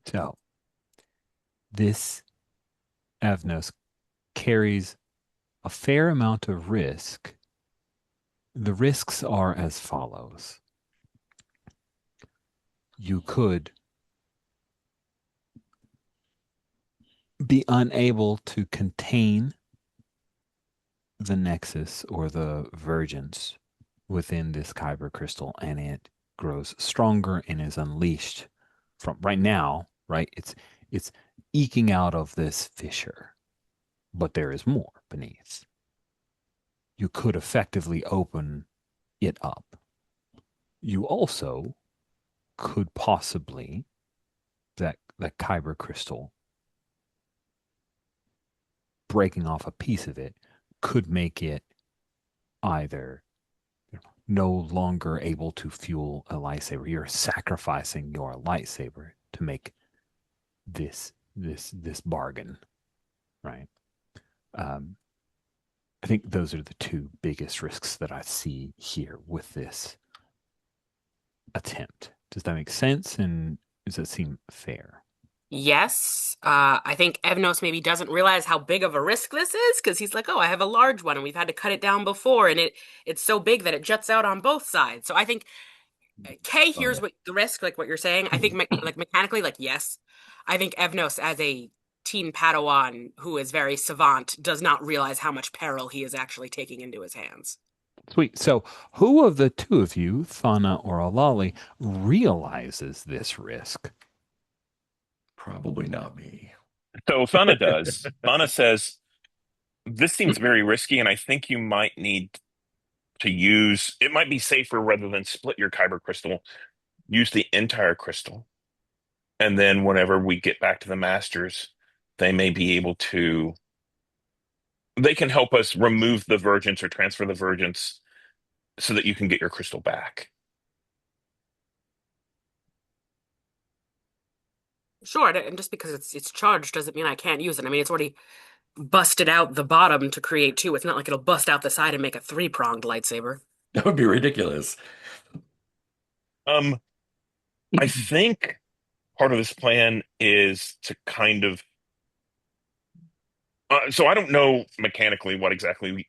S1: So this Evnos carries a fair amount of risk. The risks are as follows. You could be unable to contain the nexus or the vergence within this kyber crystal, and it grows stronger and is unleashed from right now, right? It's eking out of this fissure, but there is more beneath. You could effectively open it up. You also could possibly that kyber crystal breaking off a piece of it could make it either no longer able to fuel a lightsaber. You're sacrificing your lightsaber to make this bargain, right? Um, I think those are the two biggest risks that I see here with this attempt. Does that make sense? And does that seem fair?
S2: Yes, I think Evnos maybe doesn't realize how big of a risk this is because he's like, "Oh, I have a large one, and we've had to cut it down before, and it's so big that it juts out on both sides." So I think Kay hears
S3: Got
S2: what the risk, like what you're saying. I think me like mechanically, like yes. I think Evnos, as a teen Padawan who is very savant, does not realize how much peril he is actually taking into his hands.
S1: Sweet. So, who of the two of you, Thana or Alali, realizes this risk?
S3: Probably not me.
S4: So Thana does. Thana says, "This seems very risky, and I think you might need to use. It might be safer rather than split your kyber crystal. Use the entire crystal, and then whenever we get back to the masters, they may be able to. They can help us remove the vergence or transfer the vergence so that you can get your crystal back."
S2: Sure, and just because it's charged doesn't mean I can't use it. I mean, it's already busted out the bottom to create two. It's not like it'll bust out the side and make a three-pronged lightsaber.
S3: That would be ridiculous.
S4: Um, I think part of this plan is to kind of. So I don't know mechanically what exactly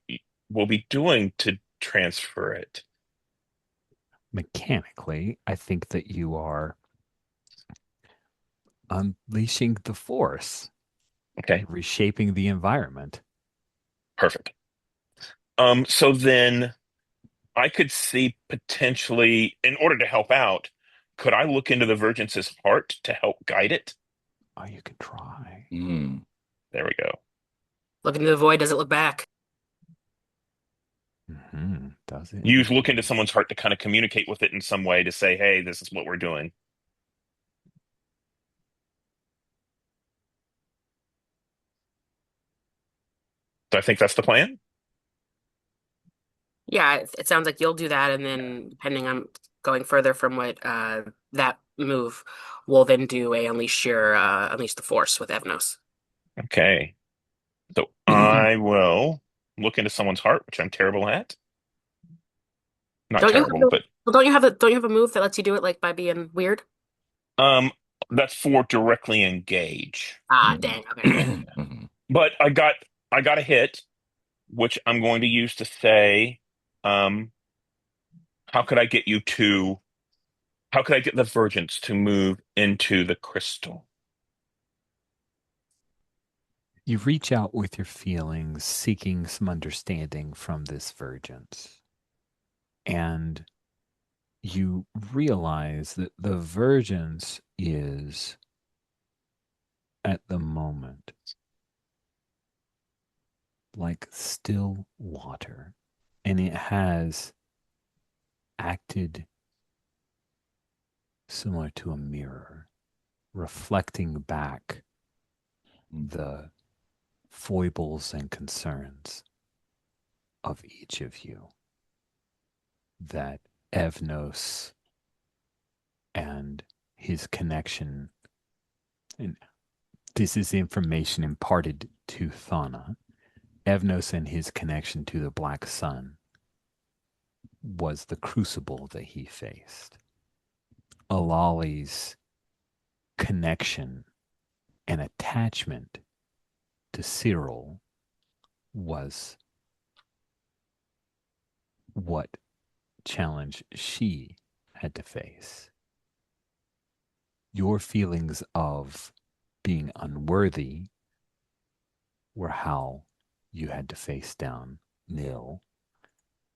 S4: we'll be doing to transfer it.
S1: Mechanically, I think that you are unleashing the force,
S4: Okay,
S1: reshaping the environment.
S4: perfect. So then I could see potentially, in order to help out, could I look into the Vergence's heart to help guide it?
S1: Oh, you can try.
S3: Mm.
S4: There we go.
S2: Look into the void, does it look back?
S1: Does it
S4: You look into
S1: indeed?
S4: someone's heart to kind of communicate with it in some way to say, hey, this is what we're doing. So I think that's the plan.
S2: Yeah, it sounds like you'll do that, and then depending on going further from what that move, we'll then do a unleash the force with Evnos.
S4: Okay. So I will look into someone's heart, which I'm terrible at. Not
S2: Don't you have
S4: terrible,
S2: the,
S4: but
S2: well, don't you have a move that lets you do it like by being weird?
S4: um that's for directly engage.
S2: Ah,
S3: Mhm.
S2: dang. Okay, okay.
S3: Mhm.
S4: But I got a hit, which I'm going to use to say, um, how could I get you to how could I get the Vergence to move into the crystal?
S1: You reach out with your feelings, seeking some understanding from this vergence. And you realize that the vergence is, at the moment, like still water. And it has acted similar to a mirror, reflecting back the foibles and concerns of each of you that Evnos and his connection, and this is information imparted to Thana, Evnos and his connection to the Black Sun was the crucible that he faced. Alali's connection and attachment to Cyril was what challenge she had to face. Your feelings of being unworthy were how you had to face down Nil,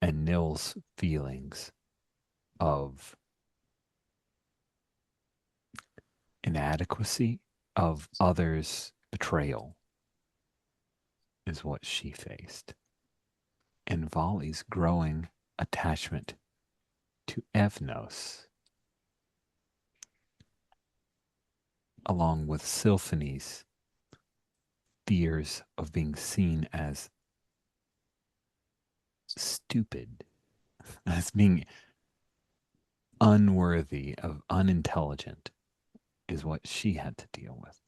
S1: and Nil's feelings of inadequacy, of others' betrayal, is what she faced. And Vali's growing attachment to Evnos, along with Sylphony's fears of being seen as stupid, as being unworthy, of unintelligent, is what she had to deal with.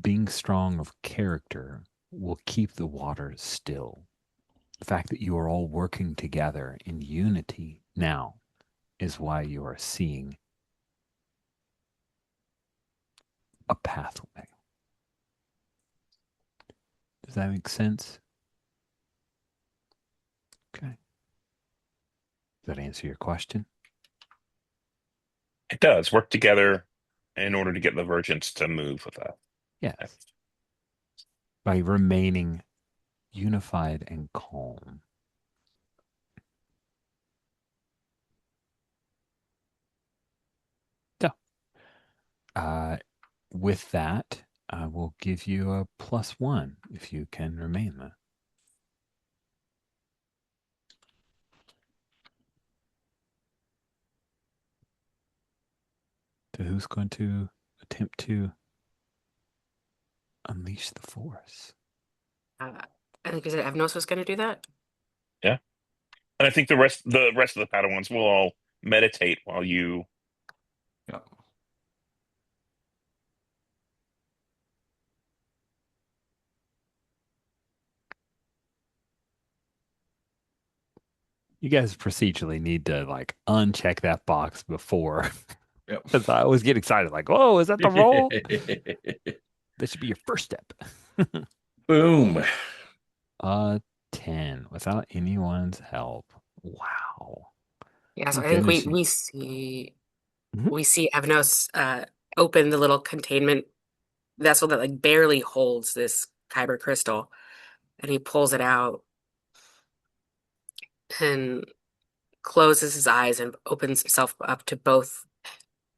S1: Being strong of character will keep the water still. The fact that you are all working together in unity now is why you are seeing a pathway. Does that make sense? Okay. Does that answer your question?
S4: It does work together in order to get the vergence to move with that.
S1: Yes. By remaining unified and calm. So, with that, I will give you a +1 if you can remain there. So who's going to attempt to unleash the force?
S2: I think you said Evnos was going to do that.
S4: Yeah. And I think the rest of the Padawans will all meditate while you.
S3: Yeah.
S1: You guys procedurally need to like uncheck that box before,
S3: Yep.
S1: because I always get excited. Like, "Whoa, is that the roll?" That should be your first step.
S3: Boom.
S1: 10 without anyone's help. Wow.
S2: Yeah, so
S1: My
S2: I think we
S1: goodness.
S2: we see
S1: Mhm.
S2: we see Evnos open the little containment vessel that like barely holds this kyber crystal, and he pulls it out and closes his eyes and opens himself up to both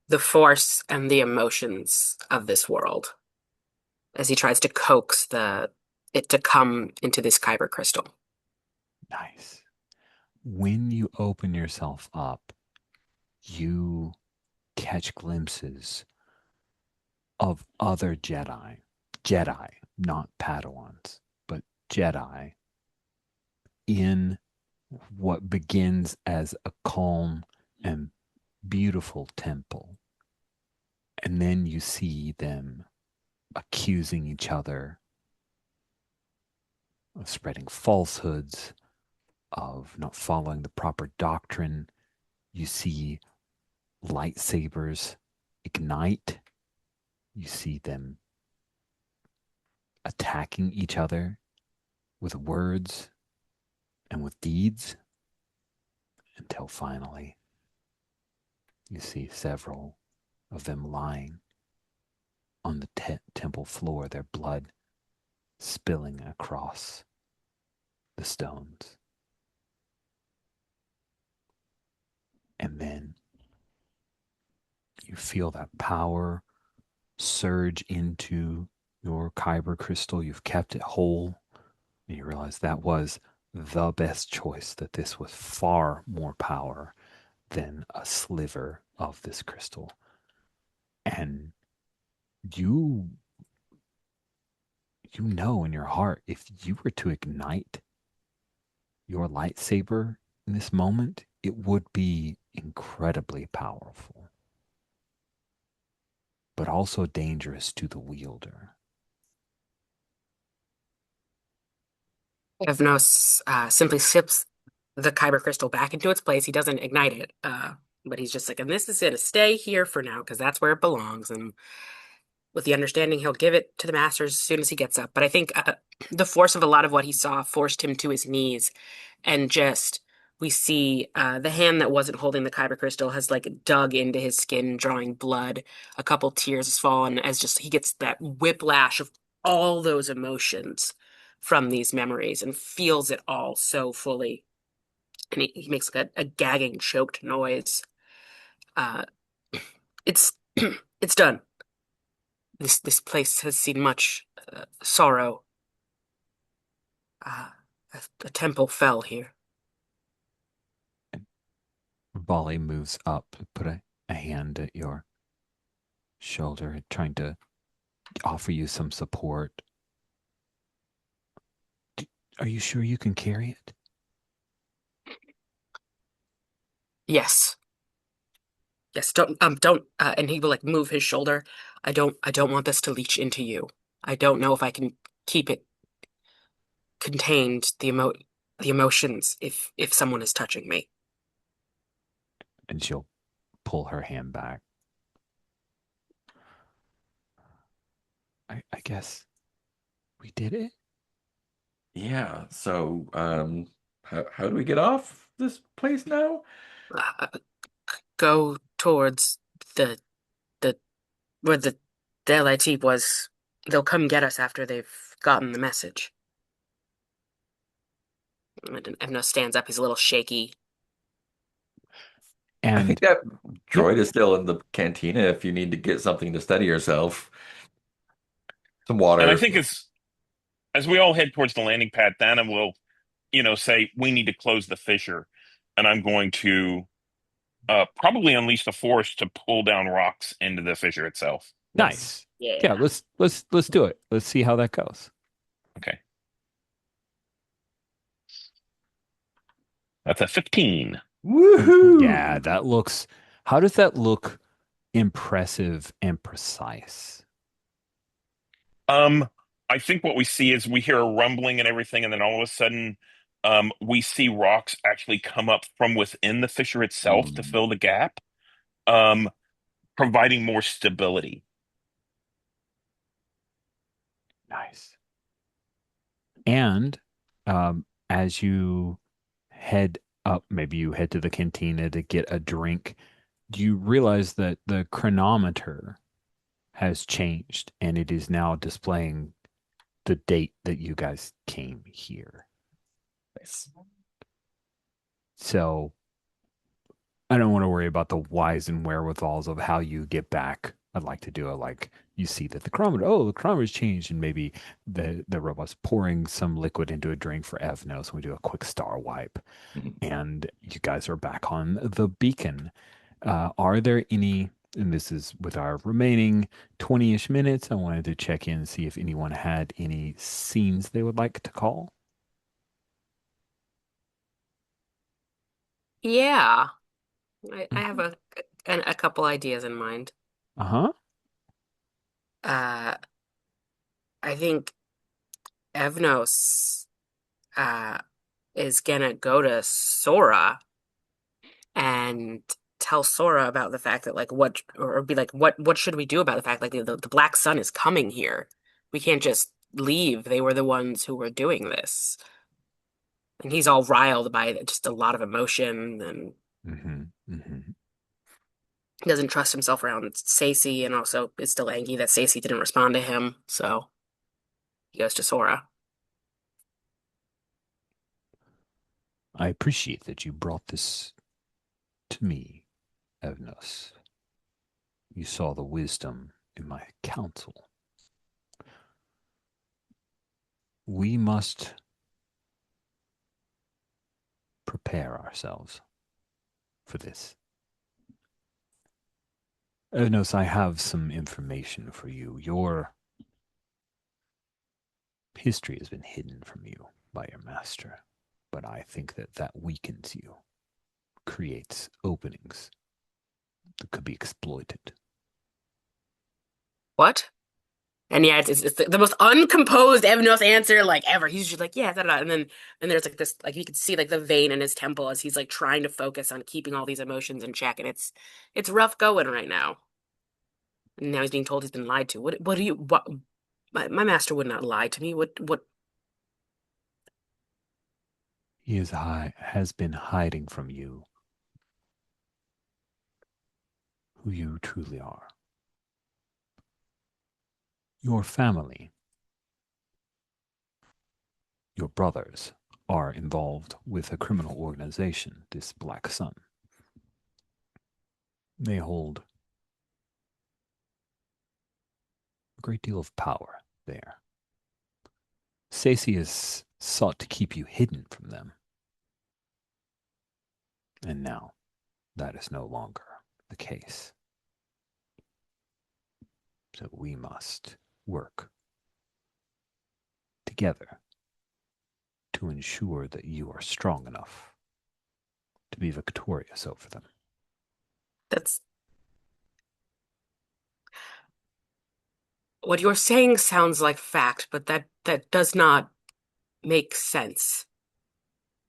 S2: the force and the emotions of this world as he tries to coax it to come into this kyber crystal.
S1: Nice. When you open yourself up, you catch glimpses of other Jedi. Jedi, not Padawans, but Jedi in what begins as a calm and beautiful temple. And then you see them accusing each other of spreading falsehoods, of not following the proper doctrine. You see lightsabers ignite. You see them attacking each other with words and with deeds until finally you see several of them lying on the temple floor, their blood spilling across the stones. And then you feel that power surge into your kyber crystal. You've kept it whole. And you realize that was the best choice, that this was far more power than a sliver of this crystal. And you you know in your heart, if you were to ignite your lightsaber in this moment, it would be incredibly powerful, but also dangerous to the wielder.
S2: Evnos simply sips the kyber crystal back into its place. He doesn't ignite it, but he's just like, and this is going to stay here for now because that's where it belongs. And with the understanding he'll give it to the masters as soon as he gets up. But I think the force of a lot of what he saw forced him to his knees, and just we see the hand that wasn't holding the kyber crystal has like dug into his skin, drawing blood. A couple tears has fallen as just he gets that whiplash of all those emotions from these memories and feels it all so fully. And he makes like a gagging, choked noise. Uh, it's it's done. This place has seen much sorrow. Uh, a temple fell here.
S1: Volley moves up, put a hand at your shoulder, trying to offer you some support. Are you sure you can carry it?
S2: Yes, yes. Don't. And he will like move his shoulder. I don't want this to leach into you. I don't know if I can keep it contained. The emotions. If someone is touching me.
S1: And she'll pull her hand back. I guess we did it.
S3: Yeah, so how do we get off this place now?
S2: Uh, Go towards the the where the LIT was. They'll come get us after they've gotten the message. And Evno stands up. He's a little shaky.
S3: I think
S1: And
S3: that
S1: yep,
S3: droid is still in the cantina if you need to get something to steady yourself. Some
S4: And I
S3: water.
S4: think as we all head towards the landing pad, Thana will, say we need to close the fissure, and I'm going to probably unleash the force to pull down rocks into the fissure itself.
S2: Yes.
S1: nice. Yeah,
S2: Yeah.
S1: let's do it. Let's see how that goes.
S4: Okay, that's a 15.
S1: Yeah,
S3: Woohoo!
S1: that looks. How does that look impressive and precise?
S4: Um, I think what we see is we hear a rumbling and everything, and then all of a sudden, we see rocks actually come up from within the fissure itself to
S3: Mm,
S4: fill the gap, um, providing more stability.
S1: Nice. And as you head up, maybe you head to the cantina to get a drink, you realize that the chronometer has changed and it is now displaying the date that you guys came here.
S3: nice.
S1: So I don't want to worry about the whys and wherewithals of how you get back. I'd like to do it like you see that the chronometer's changed, and maybe the robot's pouring some liquid into a drink for Evno. So we do a quick star wipe,
S3: Mhm.
S1: and you guys are back on the beacon. Are there any, and this is with our remaining 20-ish minutes, I wanted to check in and see if anyone had any scenes they would like to call.
S2: Yeah. I have
S1: Mhm.
S2: a couple ideas in mind.
S1: Uh-huh.
S2: Uh, I think Evnos uh is gonna go to Sora and tell Sora about the fact that like what or be like what should we do about the fact like the Black Sun is coming here. We can't just leave. They were the ones who were doing this. And he's all riled by just a lot of emotion and
S1: Mm-hmm. Mm-hmm.
S2: doesn't trust himself around Stacey and also is still angry that Stacey didn't respond to him. So he goes to Sora.
S1: I appreciate that you brought this to me, Evnos. You saw the wisdom in my counsel. We must prepare ourselves for this. Evnos, I have some information for you. Your history has been hidden from you by your master, but I think that that weakens you, creates openings that could be exploited.
S2: What? And yeah, it's the most uncomposed Evnos answer like ever. He's just like, yeah, da, da, da. And there's like this, like you can see like the vein in his temple as he's like trying to focus on keeping all these emotions in check, and it's rough going right now. And now he's being told he's been lied to. What do you what my master would not lie to me. What
S1: Has been hiding from you who you truly are. Your family, your brothers, are involved with a criminal organization, this Black Sun. They hold a great deal of power there. Stacey has sought to keep you hidden from them. And now that is no longer the case. So we must work together to ensure that you are strong enough to be victorious over them.
S2: that's what you're saying sounds like fact, but that does not make sense.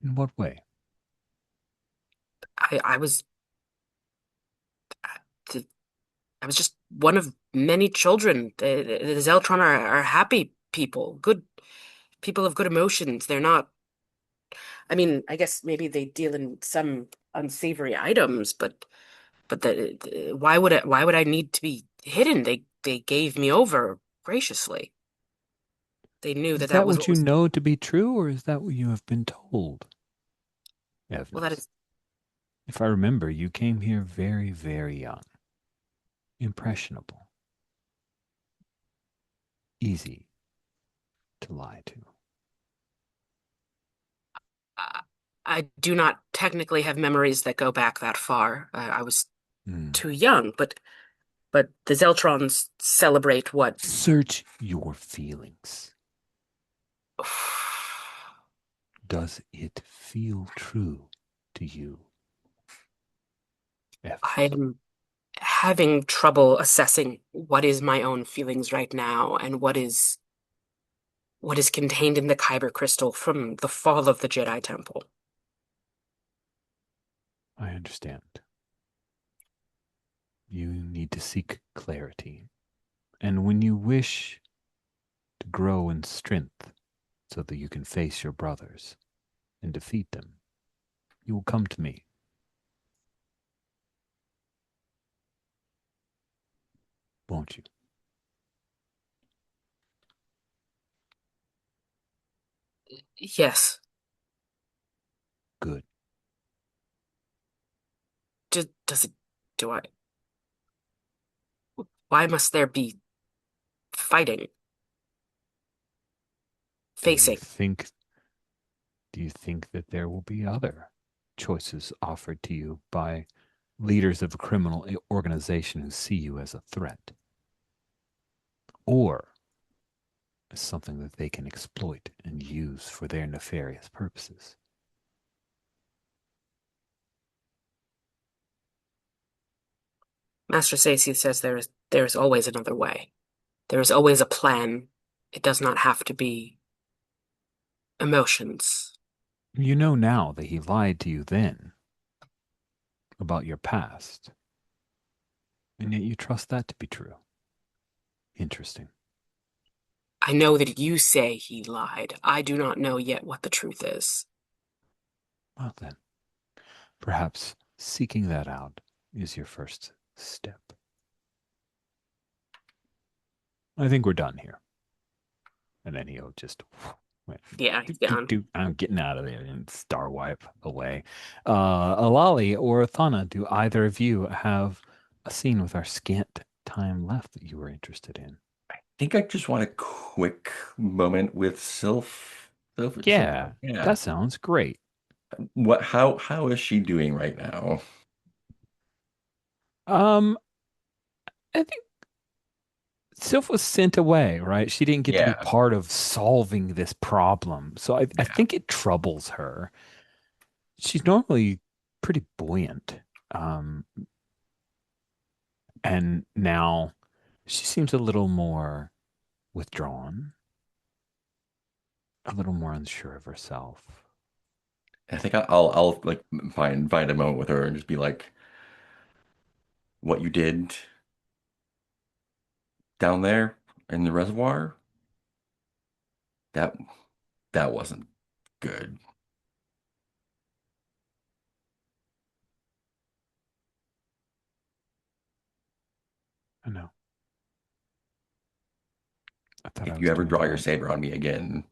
S1: In what way?
S2: I was I was just one of many children. The Zeltron are happy people, good people of good emotions. They're not. I mean, I guess maybe they deal in some unsavory items, but why would I need to be hidden? They gave me over graciously. They knew
S1: Is
S2: that that
S1: that
S2: was
S1: what
S2: what
S1: you
S2: was.
S1: know to be true, or is that what you have been told,
S2: Well, that
S1: Evnos?
S2: is.
S1: If I remember, you came here very, very young, impressionable, easy to lie to.
S2: I I do not technically have memories that go back that far. I was
S1: Mm.
S2: too young, but the Zeltrons celebrate what.
S1: Search your feelings. Does it feel true to you, Evnos?
S2: I'm having trouble assessing what is my own feelings right now and what is contained in the Kyber crystal from the fall of the Jedi Temple.
S1: I understand. You need to seek clarity. And when you wish to grow in strength so that you can face your brothers and defeat them, you will come to me. Won't you?
S2: Yes.
S1: Good.
S2: Does it, do I, why must there be fighting,
S1: Do you
S2: facing?
S1: think do you think that there will be other choices offered to you by leaders of a criminal organization who see you as a threat or as something that they can exploit and use for their nefarious purposes?
S2: Master Sasi says there is always another way. There is always a plan. It does not have to be emotions.
S1: You know now that he lied to you then about your past, and yet you trust that to be true. Interesting.
S2: I know that you say he lied. I do not know yet what the truth is.
S1: Well, then, perhaps seeking that out is your first step. I think we're done here. And then he'll just went,
S2: Yeah,
S1: doo,
S2: he's
S1: doo,
S2: gone.
S1: doo. I'm getting out of there and star wipe away. Alali or Thana, do either of you have a scene with our scant time left that you were interested in?
S3: Think I just want a quick moment with Sylph.
S1: Yeah,
S3: Yeah.
S1: that sounds great.
S3: How is she doing right now?
S1: Um, I think Sylph was sent away, right? She didn't get to be
S3: Yeah.
S1: part of solving this problem. So I
S3: Yeah.
S1: think it troubles her. She's normally pretty buoyant. Um, and now she seems a little more withdrawn, a little more unsure of herself.
S3: I think I'll like find a moment with her and just be like, what you did down there in the reservoir, that that wasn't good.
S1: I know. I thought I
S3: If you
S1: was
S3: ever
S1: doing
S3: draw your
S1: right.
S3: saber on me again,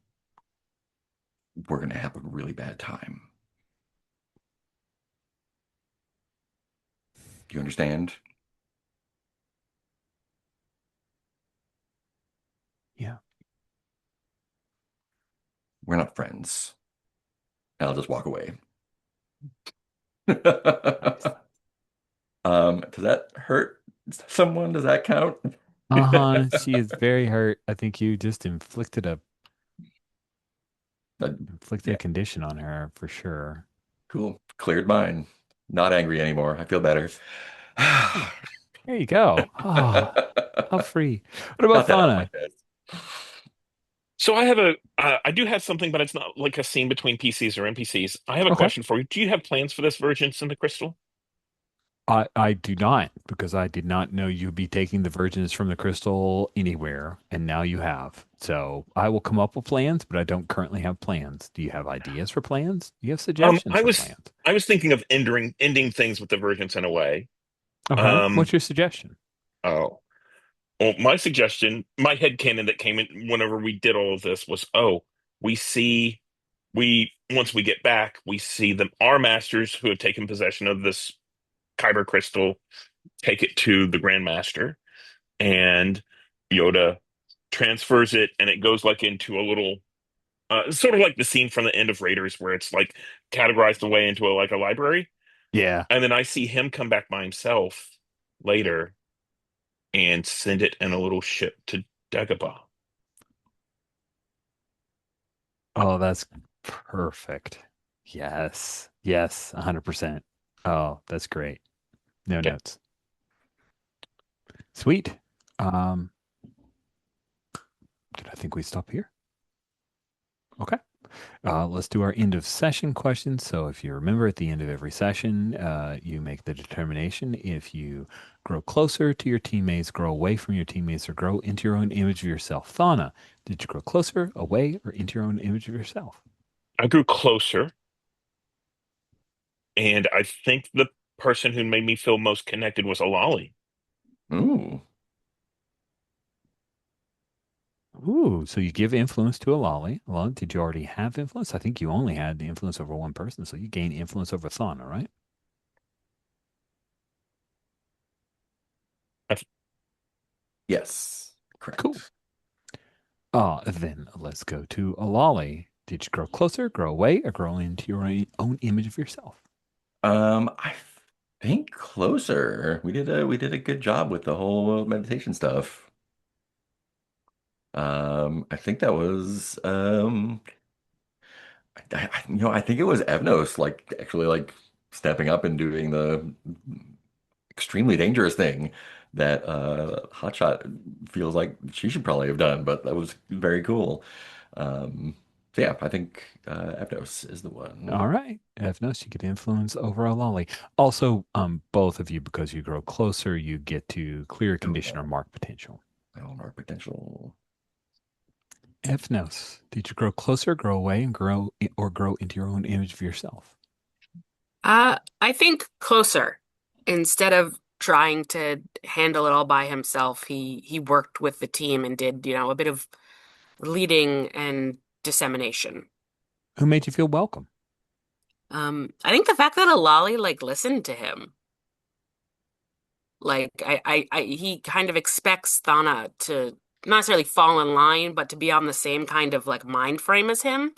S3: we're gonna have a really bad time. Do you understand?
S1: Yeah.
S3: We're not friends. I'll just walk away.
S1: Nice.
S3: Does that hurt someone? Does that count?
S1: Uh-huh. She is very hurt. I think you just
S3: Uh,
S1: inflicted a
S3: yeah,
S1: condition on her for sure.
S3: cool. Cleared mine. Not angry anymore. I feel better.
S1: Oh, there you go. Oh, how free. What about
S3: Got that off my
S1: Fauna?
S3: chest.
S4: So I do have something, but it's not like a scene between PCs or NPCs. I have a
S1: Okay.
S4: question for you. Do you have plans for this Vergence in the Crystal?
S1: I do not because I did not know you'd be taking the virgins from the crystal anywhere, and now you have. So I will come up with plans, but I don't currently have plans. Do you have ideas for plans? Do you have suggestions
S4: I
S1: for
S4: was
S1: plans?
S4: I was thinking of ending things with the Vergence in a way.
S1: Okay.
S4: Um,
S1: What's your suggestion?
S4: oh, well, my suggestion, my headcanon that came in whenever we did all of this was, oh, we see we once we get back, we see our masters who have taken possession of this Kyber crystal take it to the Grand Master, and Yoda transfers it, and it goes like into a little, sort of like the scene from the end of Raiders, where it's like categorized away into a library,
S1: Yeah.
S4: and then I see him come back by himself later and send it in a little ship to Dagobah.
S1: Oh, that's perfect. Yes. Yes, 100%. Oh, that's great. No
S4: Okay.
S1: notes. Sweet. Um, did I think we stop here? Okay. Let's do our end of session questions. So, if you remember at the end of every session, you make the determination if you grow closer to your teammates, grow away from your teammates, or grow into your own image of yourself. Thana, did you grow closer, away, or into your own image of yourself?
S4: I grew closer, and I think the person who made me feel most connected was Alali.
S3: Ooh.
S1: Ooh, so you give influence to a lolly. Well, did you already have influence? I think you only had the influence over one person, so you gain influence over Thana, right?
S4: I th-
S3: Yes.
S1: Cool.
S3: Correct.
S1: Then let's go to a lolly. Did you grow closer, grow away, or grow into your own image of yourself?
S3: I think closer. We did a good job with the whole meditation stuff. I think that was I think it was Evnos like actually like stepping up and doing the extremely dangerous thing that Hotshot feels like she should probably have done, but that was very cool. Um, so yeah, I think Evnos is the one.
S1: All right. I've noticed you get influence over a lolly. Also, both of you, because you grow closer, you get to clear
S3: Oh
S1: condition or
S3: no,
S1: mark potential.
S3: I don't know potential.
S1: Ethnos, did you grow closer, grow away, and grow into your own image of yourself?
S2: I think closer. Instead of trying to handle it all by himself, he worked with the team and did, a bit of leading and dissemination.
S1: Who made you feel welcome?
S2: I think the fact that Alali listened to him, he kind of expects Thana to not necessarily fall in line, but to be on the same kind of mind frame as him.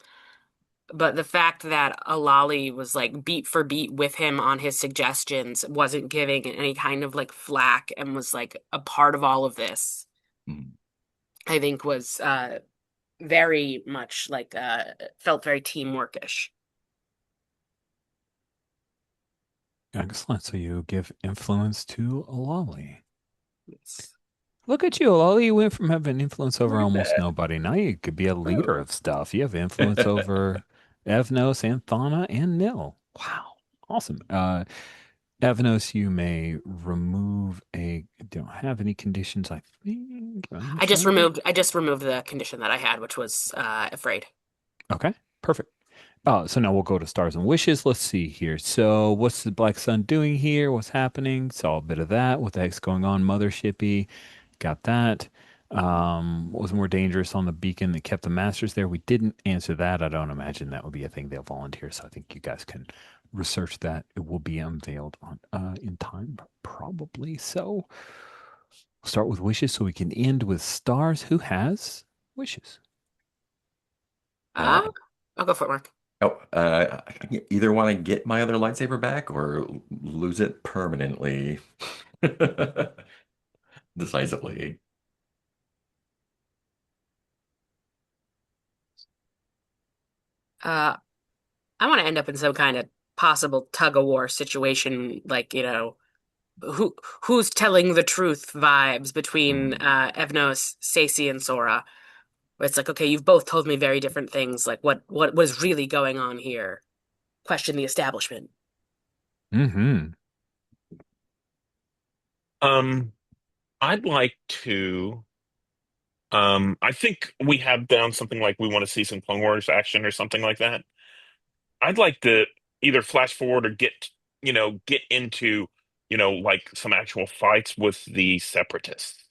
S2: But the fact that Alali was beat for beat with him on his suggestions, wasn't giving any kind of flack, and was a part of all of this,
S3: Hmm.
S2: I think was very much felt very teamworkish.
S1: Excellent. So you give influence to a lolly.
S2: Yes.
S1: Look at you, Lolly. You went from having influence over
S3: Look at
S1: almost
S3: that.
S1: nobody. Now you could be a leader
S3: Oh.
S1: of stuff. You have influence over Evnos, Anthana, and Nil. Wow. Awesome. Evnos, you may remove a don't have any conditions, I think. I'm trying to.
S2: I just removed the condition that I had, which was afraid.
S1: Okay, perfect. So now we'll go to stars and wishes. Let's see here. So what's the Black Sun doing here? What's happening? Saw a bit of that. What the heck's going on? Mothershipy. Got that. What was more dangerous on the beacon that kept the masters there? We didn't answer that. I don't imagine that would be a thing they'll volunteer. So I think you guys can research that. It will be unveiled on in time, probably. So we'll start with wishes so we can end with stars. Who has wishes?
S2: Uh, I'll go for it, Mark.
S3: Oh, I either want to get my other lightsaber back or lose it permanently, decisively.
S2: Uh, I want to end up in some kind of possible tug of war situation, like, who who's telling the truth vibes between
S3: Hmm.
S2: Evnos, Stacey, and Sora. Where it's like, okay, you've both told me very different things. Like, what was really going on here? Question the establishment.
S1: Mm-hmm.
S4: Um, I'd like to. I think we have down something like we want to see some Clone Wars action or something like that. I'd like to either flash forward or get into, like some actual fights with the Separatists,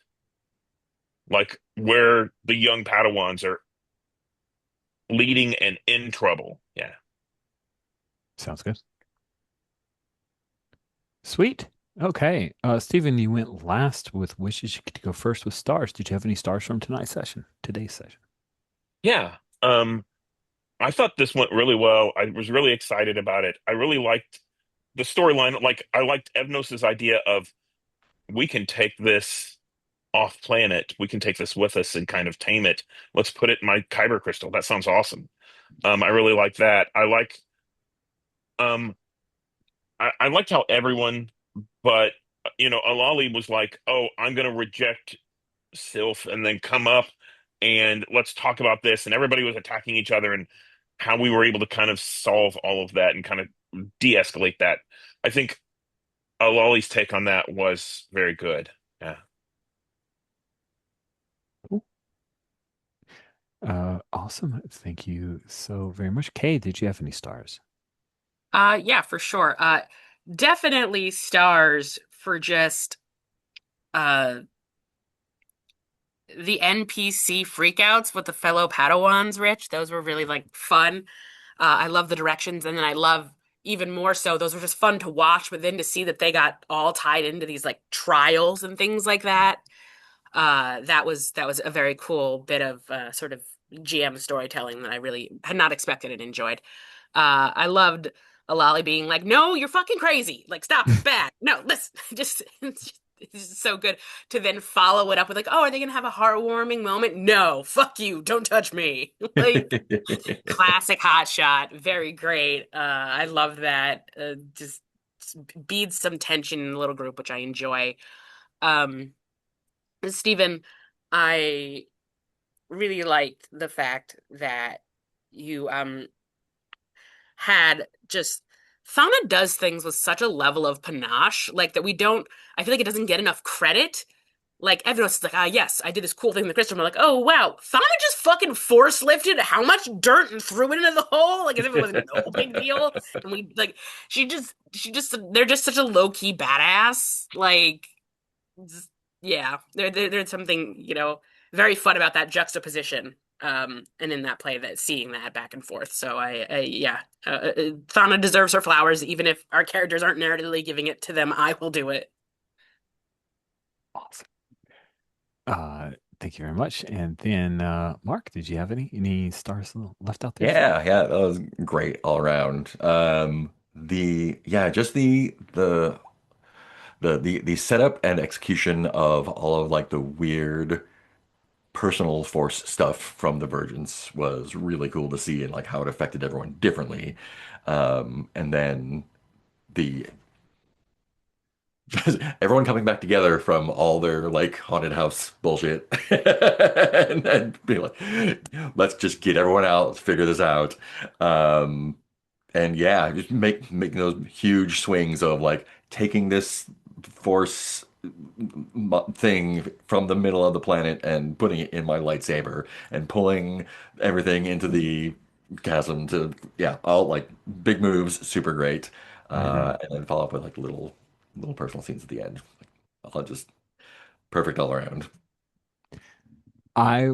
S4: like where the young Padawans are leading and in trouble. Yeah.
S1: Sounds good. Sweet. Okay. Stephen, you went last with wishes. You get to go first with stars. Did you have any stars from tonight's session? Today's session?
S4: Yeah. I thought this went really well. I was really excited about it. I really liked the storyline. Like, I liked Evnos's idea of we can take this off planet. We can take this with us and kind of tame it. Let's put it in my kyber crystal. That sounds awesome. I really like that. Um, I liked how everyone, but Alali was like, "Oh, I'm gonna reject Sylph and then come up and let's talk about this." And everybody was attacking each other and how we were able to kind of solve all of that and kind of de-escalate that. I think Alali's take on that was very good. Yeah.
S1: Cool. Awesome. Thank you so very much. Kay, did you have any stars?
S2: Yeah, for sure. Definitely stars for just uh the NPC freakouts with the fellow Padawans, Rich. Those were really like fun. I love the directions, and then I love even more so. Those were just fun to watch, but then to see that they got all tied into these like trials and things like that. That was a very cool bit of sort of GM storytelling that I really had not expected and enjoyed. I loved Alali being like, "No, you're fucking crazy. Like, stop. It's bad. No, listen." Just it's just so good to then follow it up with like, "Oh, are they gonna have a heartwarming moment?" No, fuck you. Don't touch me. Like classic hot shot. Very great. I love that. Just beads some tension in the little group, which I enjoy. Um, Stephen, I really liked the fact that you had just Fauna does things with such a level of panache, like that we don't. I feel like it doesn't get enough credit. Like everyone's just like, ah, yes, I did this cool thing in the crystal. And we're like, oh wow, Fauna just fucking force lifted how much dirt and threw it into the hole, like as if it was no big deal. And we like, they're just such a low key badass. Like just- yeah, there's something, very fun about that juxtaposition. And in that play, that seeing that back and forth. So yeah, Thana deserves her flowers, even if our characters aren't narratively giving it to them. I will do it.
S1: Awesome. Uh, Thank you very much. And then, Mark, did you have any stars left out there for you?
S3: Yeah, that was great all around. The yeah, just the setup and execution of all of like the weird personal force stuff from the vergence was really cool to see and like how it affected everyone differently. And then the everyone coming back together from all their like haunted house bullshit, and then be like, let's just get everyone out, let's figure this out. Um, and yeah, just making those huge swings of like taking this force thing from the middle of the planet and putting it in my lightsaber and pulling everything into the chasm to yeah, all like big moves, super great.
S1: Hmm.
S3: And then follow up with like little personal scenes at the end. I'll just perfect all around.
S1: I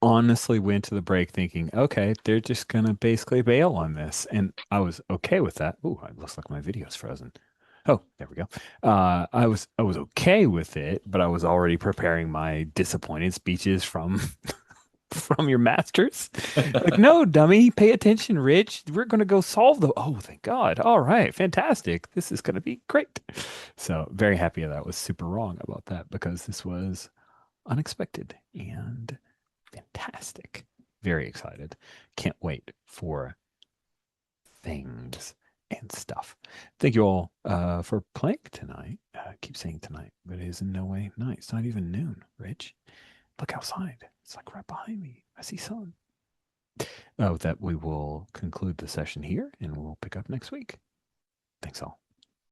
S1: honestly went to the break thinking, okay, they're just gonna basically bail on this, and I was okay with that. Ooh, it looks like my video's frozen. Oh, there we go. I was okay with it, but I was already preparing my disappointed speeches from from your masters. Like, no, dummy, pay attention, Rich. We're gonna go solve the. Oh, thank God. All right, fantastic. This is gonna be great. So very happy that I was super wrong about that because this was unexpected and fantastic. Very excited. Can't wait for things and stuff. Thank you all for playing tonight. I keep saying tonight, but it is in no way night. It's not even noon, Rich. Look outside. It's like right behind me. I see sun. Oh, that we will conclude the session here and we'll pick up next week. Thanks all.